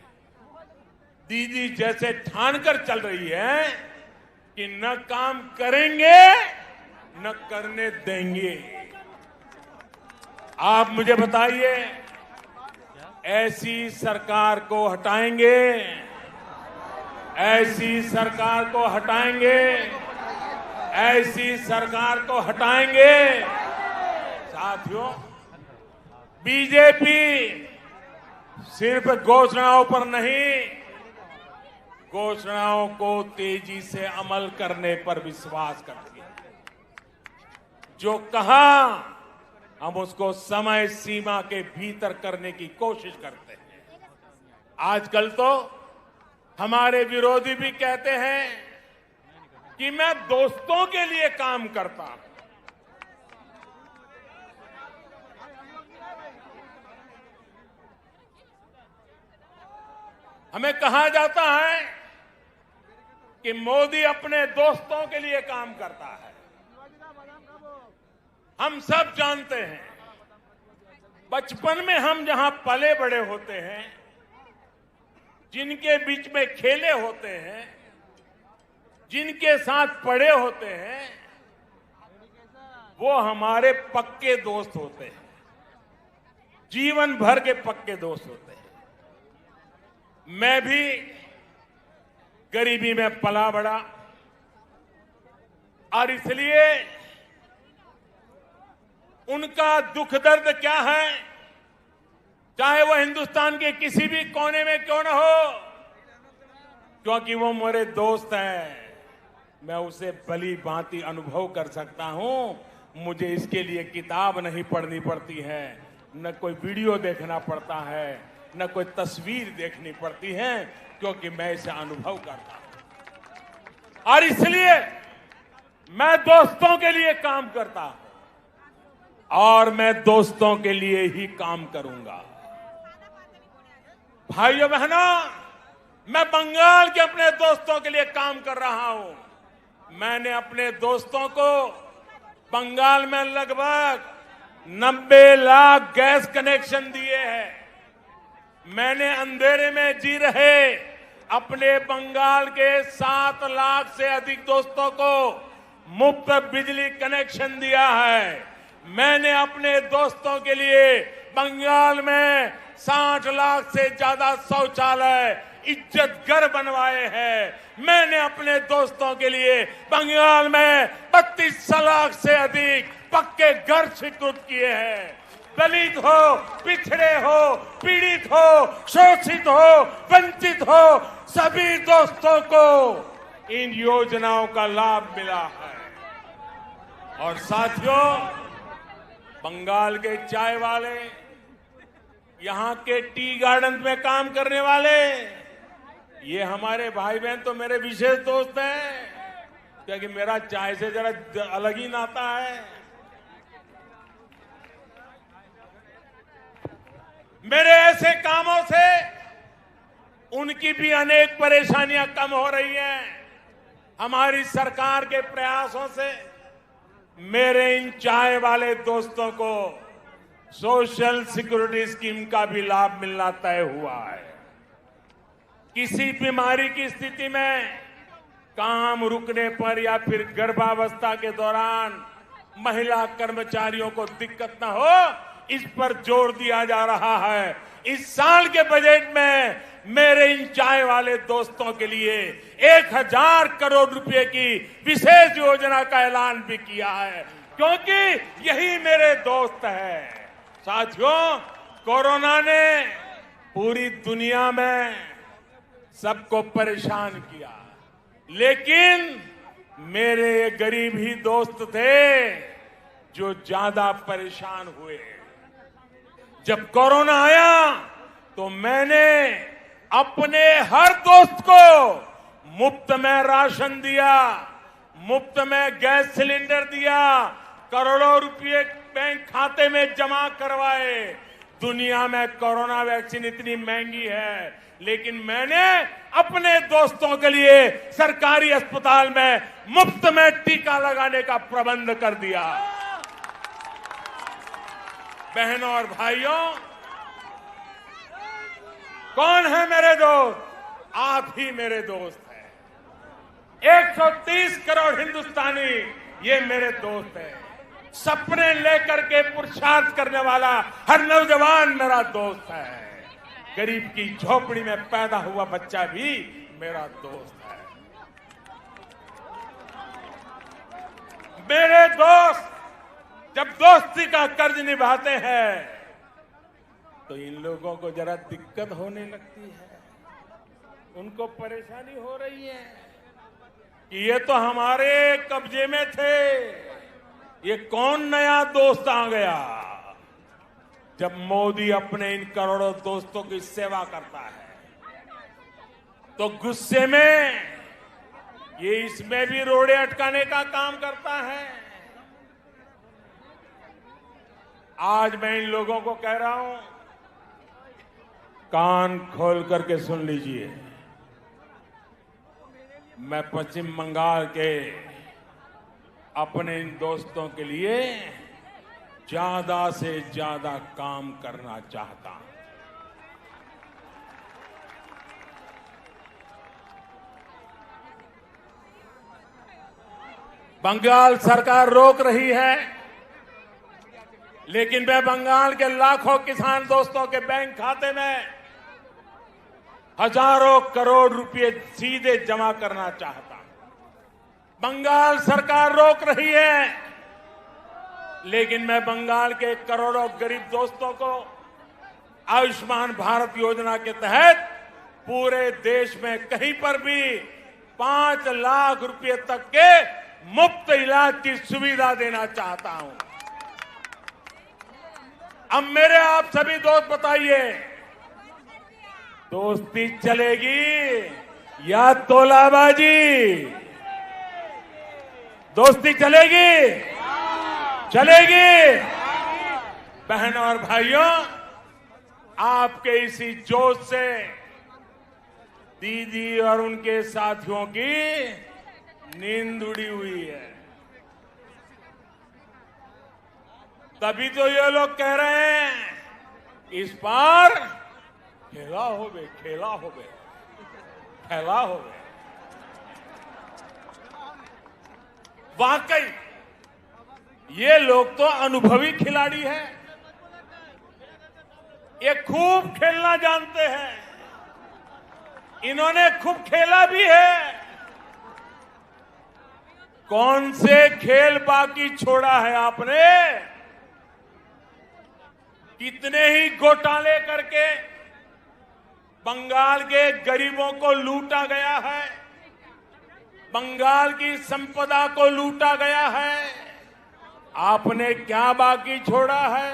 दीदी जैसे ठान कर चल रही है कि न काम करेंगे न करने देंगे। आप मुझे बताइए, ऐसी सरकार को हटाएंगे? ऐसी सरकार को हटाएंगे? ऐसी सरकार को हटाएंगे? साथियों, बीजेपी सिर्फ घोषणाओं पर नहीं, घोषणाओं को तेजी से अमल करने पर विश्वास करती है। जो कहा हम उसको समय सीमा के भीतर करने की कोशिश करते हैं। आजकल तो हमारे विरोधी भी कहते हैं कि मैं दोस्तों के लिए काम करता हूं। हमें कहा जाता है कि मोदी अपने दोस्तों के लिए काम करता है। हम सब जानते हैं, बचपन में हम जहां पले बड़े होते हैं, जिनके बीच में खेले होते हैं, जिनके साथ पढ़े होते हैं, वो हमारे पक्के दोस्त होते हैं, जीवन भर के पक्के दोस्त होते हैं। मैं भी गरीबी में पला बड़ा और इसलिए उनका दुख दर्द क्या है, चाहे वो हिंदुस्तान के किसी भी कोने में क्यों न हो, क्योंकि वो मेरे दोस्त हैं, मैं उसे भली भांति अनुभव कर सकता हूं। मुझे इसके लिए किताब नहीं पढ़नी पड़ती है, न कोई वीडियो देखना पड़ता है, न कोई तस्वीर देखनी पड़ती है, क्योंकि मैं इसे अनुभव करता हूं। और इसलिए मैं दोस्तों के लिए काम करता हूं और मैं दोस्तों के लिए ही काम करूंगा। भाइयों बहनों, मैं बंगाल के अपने दोस्तों के लिए काम कर रहा हूं। मैंने अपने दोस्तों को बंगाल में लगभग 90 लाख गैस कनेक्शन दिए हैं। मैंने अंधेरे में जी रहे अपने बंगाल के 7 लाख से अधिक दोस्तों को मुफ्त बिजली कनेक्शन दिया है। मैंने अपने दोस्तों के लिए बंगाल में 60 लाख से ज्यादा शौचालय, इज्जत घर बनवाए हैं। मैंने अपने दोस्तों के लिए बंगाल में 32 लाख से अधिक पक्के घर स्वीकृत किए हैं। दलित हो, पिछड़े हो, पीड़ित हो, शोषित हो, वंचित हो, सभी दोस्तों को इन योजनाओं का लाभ मिला है। और साथियों, बंगाल के चाय वाले, यहां के टी गार्डन में काम करने वाले, ये हमारे भाई बहन तो मेरे विशेष दोस्त हैं, क्योंकि मेरा चाय से जरा अलग ही नाता है। मेरे ऐसे कामों से उनकी भी अनेक परेशानियां कम हो रही हैं। हमारी सरकार के प्रयासों से मेरे इन चाय वाले दोस्तों को सोशल सिक्योरिटी स्कीम का भी लाभ मिलना तय हुआ है। किसी बीमारी की स्थिति में काम रुकने पर या फिर गर्भावस्था के दौरान महिला कर्मचारियों को दिक्कत न हो, इस पर जोर दिया जा रहा है। इस साल के बजट में मेरे इन चाय वाले दोस्तों के लिए 1000 करोड़ रुपए की विशेष योजना का ऐलान भी किया है, क्योंकि यही मेरे दोस्त हैं। साथियों, कोरोना ने पूरी दुनिया में सबको परेशान किया, लेकिन मेरे ये गरीब ही दोस्त थे जो ज्यादा परेशान हुए। जब कोरोना आया तो मैंने अपने हर दोस्त को मुफ्त में राशन दिया, मुफ्त में गैस सिलेंडर दिया, करोड़ों रुपए बैंक खाते में जमा करवाए। दुनिया में कोरोना वैक्सीन इतनी महंगी है, लेकिन मैंने अपने दोस्तों के लिए सरकारी अस्पताल में मुफ्त में टीका लगाने का प्रबंध कर दिया। बहनों और भाइयों, कौन है मेरे दोस्त? आप ही मेरे दोस्त हैं। 130 करोड़ हिंदुस्तानी ये मेरे दोस्त हैं। सपने लेकर के पुरुषार्थ करने वाला हर नौजवान मेरा दोस्त है। गरीब की झोपड़ी में पैदा हुआ बच्चा भी मेरा दोस्त है। मेरे दोस्त जब दोस्ती का कर्ज निभाते हैं तो इन लोगों को जरा दिक्कत होने लगती है, उनको परेशानी हो रही है कि ये तो हमारे कब्जे में थे, ये कौन नया दोस्त आ गया। जब मोदी अपने इन करोड़ों दोस्तों की सेवा करता है तो गुस्से में ये इसमें भी रोड़े अटकाने का काम करता है। आज मैं इन लोगों को कह रहा हूं, कान खोल करके सुन लीजिए। मैं पश्चिम बंगाल के अपने इन दोस्तों के लिए ज्यादा से ज्यादा काम करना चाहता हूं। बंगाल सरकार रोक रही है, लेकिन मैं बंगाल के लाखों किसान दोस्तों के बैंक खाते में हजारों करोड़ रुपए सीधे जमा करना चाहता हूं। बंगाल सरकार रोक रही है, लेकिन मैं बंगाल के करोड़ों गरीब दोस्तों को आयुष्मान भारत योजना के तहत पूरे देश में कहीं पर भी 5 लाख रुपए तक के मुफ्त इलाज की सुविधा देना चाहता हूं। अब मेरे आप सभी दोस्त बताइए, दोस्ती चलेगी या तोलाबाजी? दोस्ती चलेगी? चलेगी? बहनों और भाइयों, आपके इसी जोश से दीदी और उनके साथियों की नींद उड़ी हुई है। तभी तो ये लोग कह रहे हैं इस बार खेला होवे, खेला होवे, खेला होवे। वाकई ये लोग तो अनुभवी खिलाड़ी हैं, ये खूब खेलना जानते हैं, इन्होंने खूब खेला भी है। कौन से खेल बाकी छोड़ा है आपने? कितने ही घोटाले करके बंगाल के गरीबों को लूटा गया है, बंगाल की संपदा को लूटा गया है। आपने क्या बाकी छोड़ा है?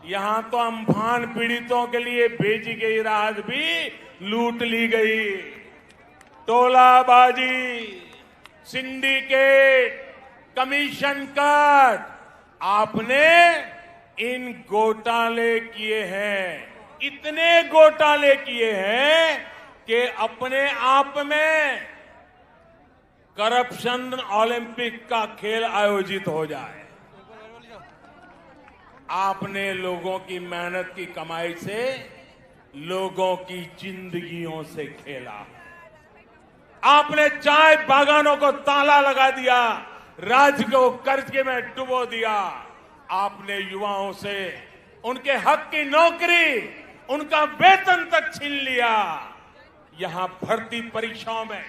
यहां तो अम्फान पीड़ितों के लिए भेजी गई राहत भी लूट ली गई। टोलाबाजी, सिंडिकेट, कमीशन कट, आपने इन घोटाले किए हैं, इतने घोटाले किए हैं कि अपने आप में करप्शन ओलंपिक का खेल आयोजित हो जाए। आपने लोगों की मेहनत की कमाई से लोगों की जिंदगियों से खेला। आपने चाय बागानों को ताला लगा दिया, राज्य को कर्ज में डुबो दिया। आपने युवाओं से उनके हक की नौकरी, उनका वेतन तक छीन लिया। यहां भर्ती परीक्षाओं में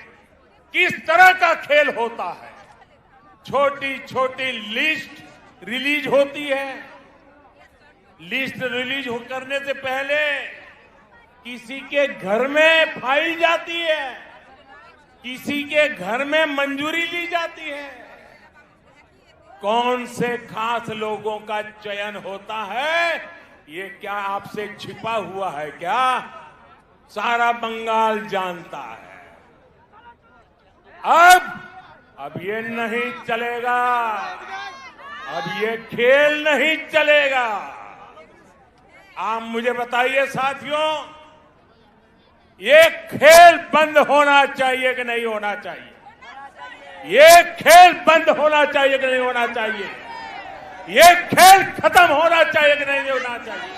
किस तरह का खेल होता है। छोटी छोटी लिस्ट रिलीज होती है। लिस्ट रिलीज करने से पहले किसी के घर में फाइल जाती है, किसी के घर में मंजूरी ली जाती है। कौन से खास लोगों का चयन होता है, ये क्या आपसे छिपा हुआ है क्या? सारा बंगाल जानता है। अब ये नहीं चलेगा, अब ये खेल नहीं चलेगा। आप मुझे बताइए साथियों, ये खेल बंद होना चाहिए कि नहीं होना चाहिए? ये खेल बंद होना चाहिए कि नहीं होना चाहिए? ये खेल खत्म होना चाहिए कि नहीं होना चाहिए?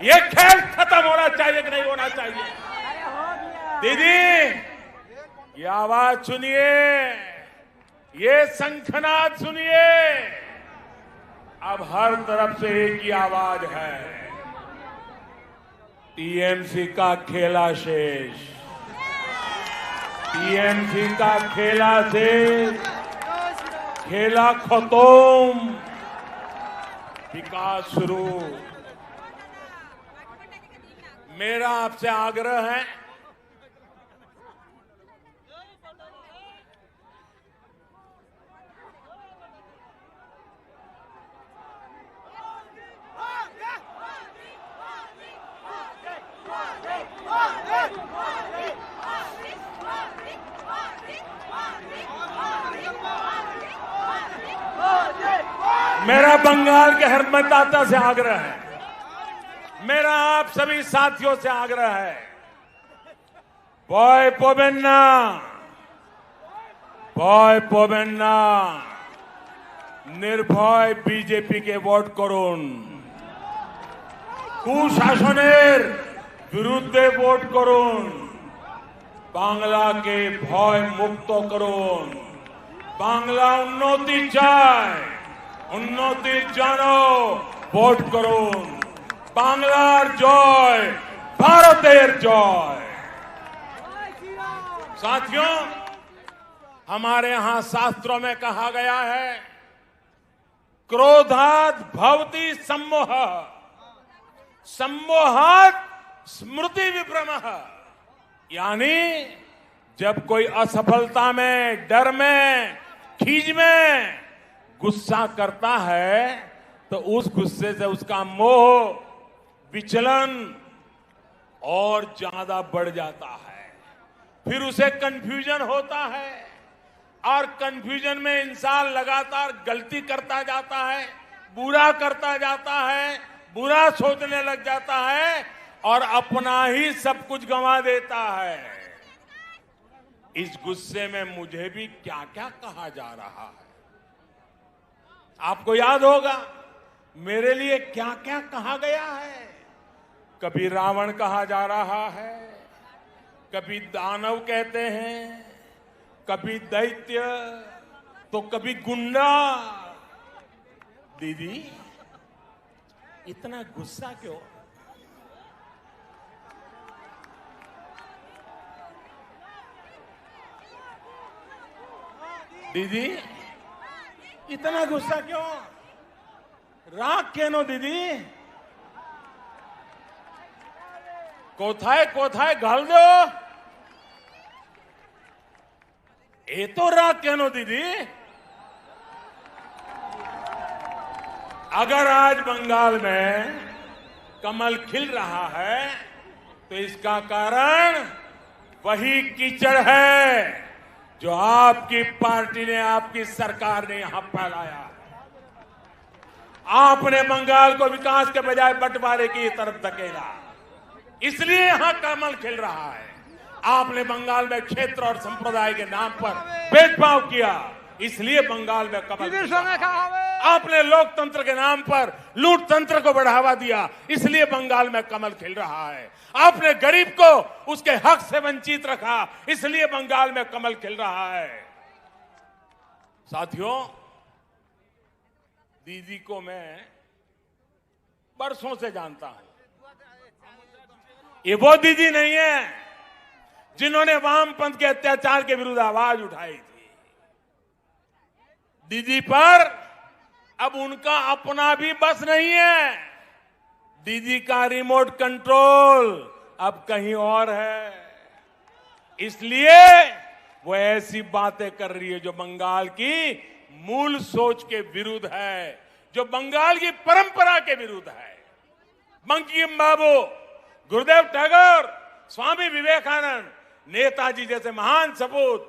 ये खेल खत्म होना चाहिए कि नहीं होना चाहिए? दीदी, ये आवाज सुनिए, ये शंखनाद सुनिए। अब हर तरफ से एक ही आवाज है, टीएमसी का खेला शेष, टीएमसी का खेला शेष, खेला खत्म, विकास शुरू। मेरा आपसे आग्रह है, मेरा बंगाल के हर मतदाता से आग्रह है, मेरा आप सभी साथियों से आग्रह है, भय पाबेन ना, भय पाबेन ना, निर्भय बीजेपी के ভোট করুন, কুশাসনের বিরুদ্ধে ভোট করুন, বাংলাকে ভয় মুক্ত করুন। বাংলা উন্নতি চায়, উন্নতির জন্য ভোট করুন। বাংলার জয়, ভারতের জয়। साथियों, हमारे यहां शास्त्रों में कहा गया है, क्रोधात् भवति सम्मोह, सम्मोहात् स्मृति विभ्रमः। यानी जब कोई असफलता में, डर में, खीज में गुस्सा करता है तो उस गुस्से से उसका मोह, विचलन और ज्यादा बढ़ जाता है। फिर उसे कंफ्यूजन होता है और कंफ्यूजन में इंसान लगातार गलती करता जाता है, बुरा करता जाता है, बुरा सोचने लग जाता है और अपना ही सब कुछ गंवा देता है। इस गुस्से में मुझे भी क्या क्या कहा जा रहा है, आपको याद होगा मेरे लिए क्या क्या कहा गया है। कभी रावण कहा जा रहा है, कभी दानव कहते हैं, कभी दैत्य, तो कभी गुंडा। दीदी, इतना गुस्सा क्यों? दीदी, इतना गुस्सा क्यों? राग केनो दीदी? कोथाए कोथाए घाल दो, ये तो राग केनो दीदी? अगर आज बंगाल में कमल खिल रहा है तो इसका कारण वही कीचड़ है जो आपकी पार्टी ने, आपकी सरकार ने यहां फैलाया। आपने बंगाल को विकास के बजाय बंटवारे की तरफ धकेला, इसलिए यहां कमल खिल रहा है। आपने बंगाल में क्षेत्र और संप्रदाय के नाम पर भेदभाव किया, इसलिए बंगाल में कमल खिल रहा है। आपने लोकतंत्र के नाम पर लूट तंत्र को बढ़ावा दिया, इसलिए बंगाल में कमल खिल रहा है। आपने गरीब को उसके हक से वंचित रखा, इसलिए बंगाल में कमल खिल रहा है। साथियों, दीदी को मैं बरसों से जानता हूं। ये वो दीदी नहीं है जिन्होंने वामपंथ के अत्याचार के विरुद्ध आवाज उठाई थी। दीदी पर अब उनका अपना भी बस नहीं है। दीदी का रिमोट कंट्रोल अब कहीं और है, इसलिए वो ऐसी बातें कर रही है जो बंगाल की मूल सोच के विरुद्ध है, जो बंगाल की परंपरा के विरुद्ध है। बंकिम बाबू, गुरुदेव टैगोर, स्वामी विवेकानंद, नेताजी जैसे महान सपूत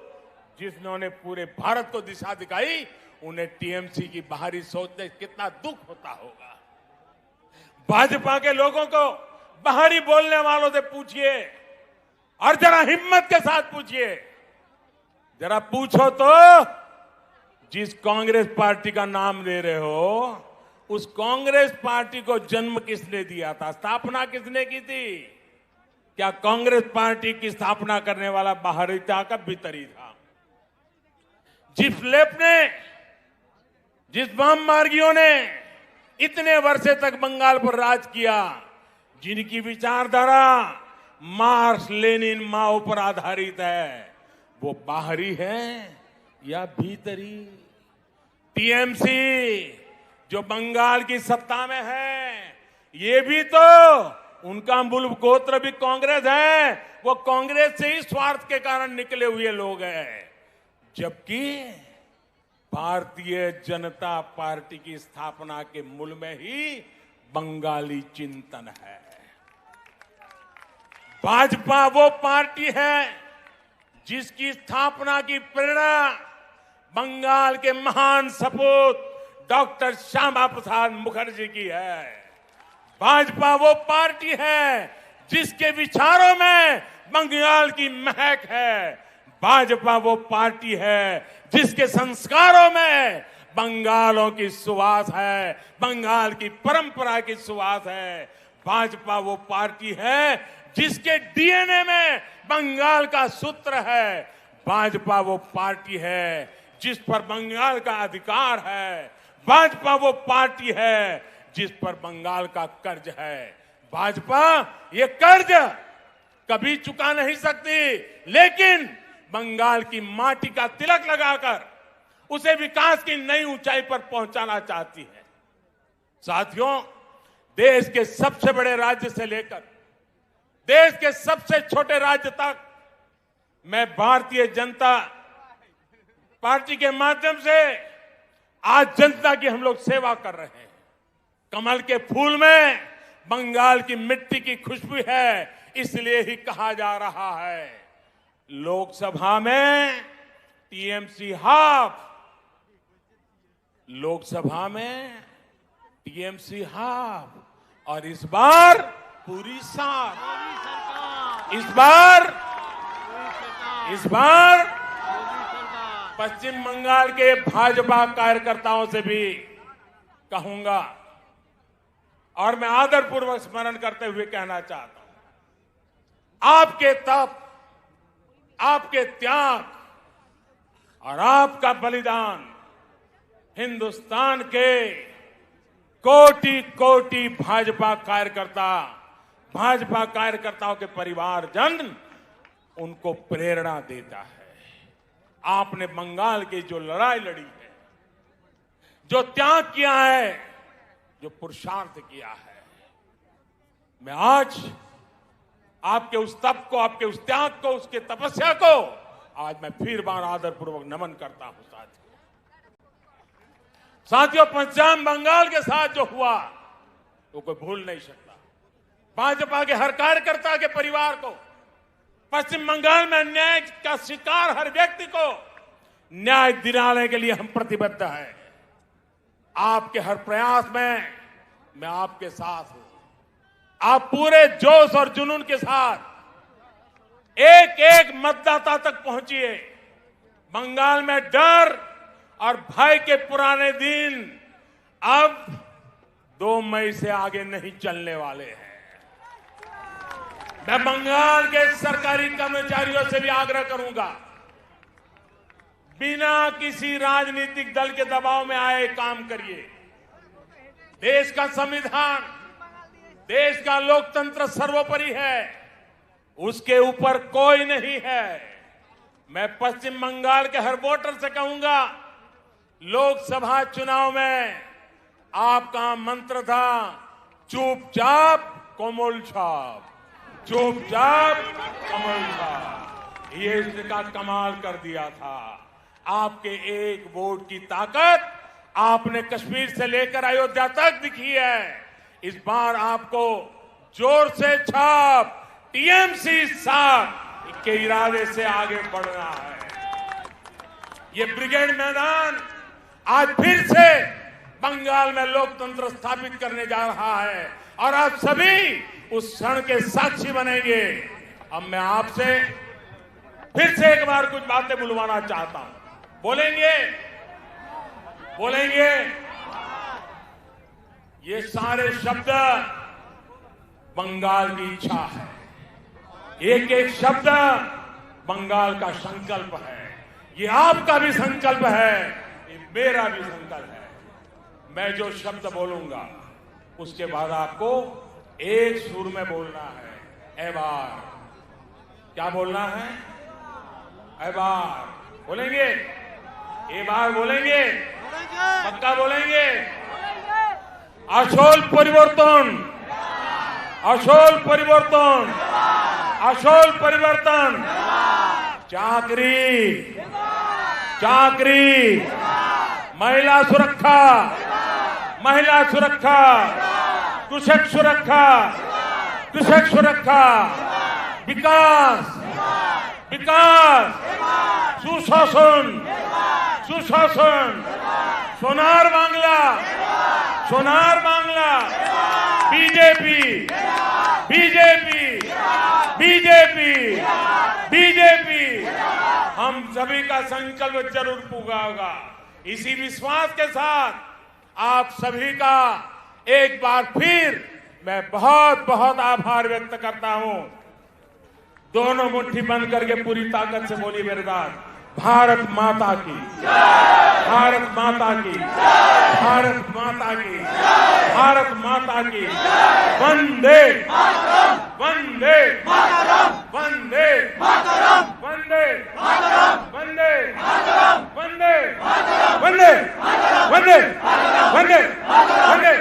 जिन्होंने पूरे भारत को दिशा दिखाई, उन्हें टीएमसी की बाहरी सोच से कितना दुख होता होगा। भाजपा के लोगों को बाहरी बोलने वालों से पूछिए और जरा हिम्मत के साथ पूछिए, जरा पूछो तो जिस कांग्रेस पार्टी का नाम ले रहे हो, उस कांग्रेस पार्टी को जन्म किसने दिया था, स्थापना किसने की थी? क्या कांग्रेस पार्टी की स्थापना करने वाला बाहरी था का भीतरी था? जिस लेफ्ट ने, जिस वाम मार्गियों ने इतने वर्षे तक बंगाल पर राज किया, जिनकी विचारधारा मार्क्स लेनिन माओ पर आधारित है, वो बाहरी है या भीतरी? टीएमसी जो बंगाल की सत्ता में है, ये भी तो उनका मूल गोत्र भी कांग्रेस है। वो कांग्रेस से ही स्वार्थ के कारण निकले हुए लोग हैं, जबकि भारतीय जनता पार्टी की स्थापना के मूल में ही बंगाली चिंतन है। भाजपा वो पार्टी है जिसकी स्थापना की प्रेरणा बंगाल के महान सपूत डॉक्टर श्यामा प्रसाद मुखर्जी की है। भाजपा वो पार्टी है जिसके विचारों में बंगाल की महक है। भाजपा वो पार्टी है जिसके संस्कारों में बंगालों की सुवास है, बंगाल की परंपरा की सुवास है। भाजपा वो पार्टी है जिसके डीएनए में बंगाल का सूत्र है। भाजपा वो पार्टी है जिस पर बंगाल का अधिकार है। भाजपा वो पार्टी है जिस पर बंगाल का कर्ज है। भाजपा ये कर्ज कभी चुका नहीं सकती, लेकिन बंगाल की माटी का तिलक लगाकर उसे विकास की नई ऊंचाई पर पहुंचाना चाहती है। साथियों, देश के सबसे बड़े राज्य से लेकर देश के सबसे छोटे राज्य तक मैं भारतीय जनता पार्टी के माध्यम से आज जनता की हम लोग सेवा कर रहे हैं। कमल के फूल में बंगाल की मिट्टी की खुशबू है, इसलिए ही कहा जा रहा है लोकसभा में टीएमसी हाफ, लोकसभा में टीएमसी हाफ, और इस बार पूरी साथ। इस बार पश्चिम बंगाल के भाजपा कार्यकर्ताओं से भी कहूंगा और मैं आदरपूर्वक स्मरण करते हुए कहना चाहता हूं, आपके तप, आपके त्याग और आपका बलिदान हिंदुस्तान के कोटि कोटि भाजपा कार्यकर्ताओं के परिवारजन उनको प्रेरणा देता है। आपने बंगाल की जो लड़ाई लड़ी है, जो त्याग किया है, जो पुरुषार्थ किया है, मैं आज आपके उस तप को, आपके उस त्याग को, उसके तपस्या को आज मैं फिर बार आदरपूर्वक नमन करता हूं। साथियों, पश्चिम बंगाल के साथ जो हुआ वो कोई भूल नहीं सकता। भाजपा के हर कार्यकर्ता के परिवार को, पश्चिम बंगाल में अन्याय का शिकार हर व्यक्ति को न्याय दिलाने के लिए हम प्रतिबद्ध हैं। आपके हर प्रयास में मैं आपके साथ हूं। आप पूरे जोश और जुनून के साथ एक एक मतदाता तक पहुंचिए। बंगाल में डर और भय के पुराने दिन अब 2 मई से आगे नहीं चलने वाले हैं। मैं बंगाल के सरकारी कर्मचारियों से भी आग्रह करूंगा, बिना किसी राजनीतिक दल के दबाव में आए काम करिए। देश का संविधान, देश का लोकतंत्र सर्वोपरि है, उसके ऊपर कोई नहीं है। मैं पश्चिम बंगाल के हर वोटर से कहूंगा, लोकसभा चुनाव में आपका मंत्र था चुपचाप कोमल छाप, चुपचाप कमल छाप। ये इसका कमाल कर दिया था। आपके एक वोट की ताकत आपने कश्मीर से लेकर अयोध्या तक दिखी है। इस बार आपको जोर से छाप, टीएमसी साथ के इरादे से आगे बढ़ना है। ये ब्रिगेड मैदान आज फिर से बंगाल में लोकतंत्र स्थापित करने जा रहा है और आप सभी उस क्षण के साक्षी बनेंगे। अब मैं आपसे फिर से एक बार कुछ बातें बुलवाना चाहता हूं। बोलेंगे? बोलेंगे? ये सारे शब्द बंगाल की इच्छा है, एक एक शब्द बंगाल का संकल्प है। ये आपका भी संकल्प है, ये मेरा भी संकल्प है। मैं जो शब्द बोलूंगा उसके बाद आपको एक सुर में बोलना है। ए बार, क्या बोलना है? ए बार बोलेंगे? ए बार बोलेंगे? पक्का बोलेंगे? আসল পরিবর্তন, আসল পরিবর্তন, আসল পরিবর্তন। চাকরি, চাকরি, महिला सुरक्षा, महिला सुरक्षा, कृषक सुरक्षा, कृषक सुरक्षा, विकास, विकास, सुशासन, सुशासन, Sonar Bangla, Sonar Bangla, BJP, BJP, BJP, BJP. हम सभी का संकल्प जरूर पूरा होगा। इसी विश्वास के साथ आप सभी का एक बार फिर मैं बहुत बहुत आभार व्यक्त करता हूं। दोनों मुट्ठी बंद करके पूरी ताकत से बोलिए मेरे साथ, भारत माता की, भारत माता की, भारत माता की, भारत माता की। वंदे वंदे वंदे वंदे वंदे वंदे वंदे वंदे वंदे वंदे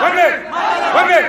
वंदे वंदे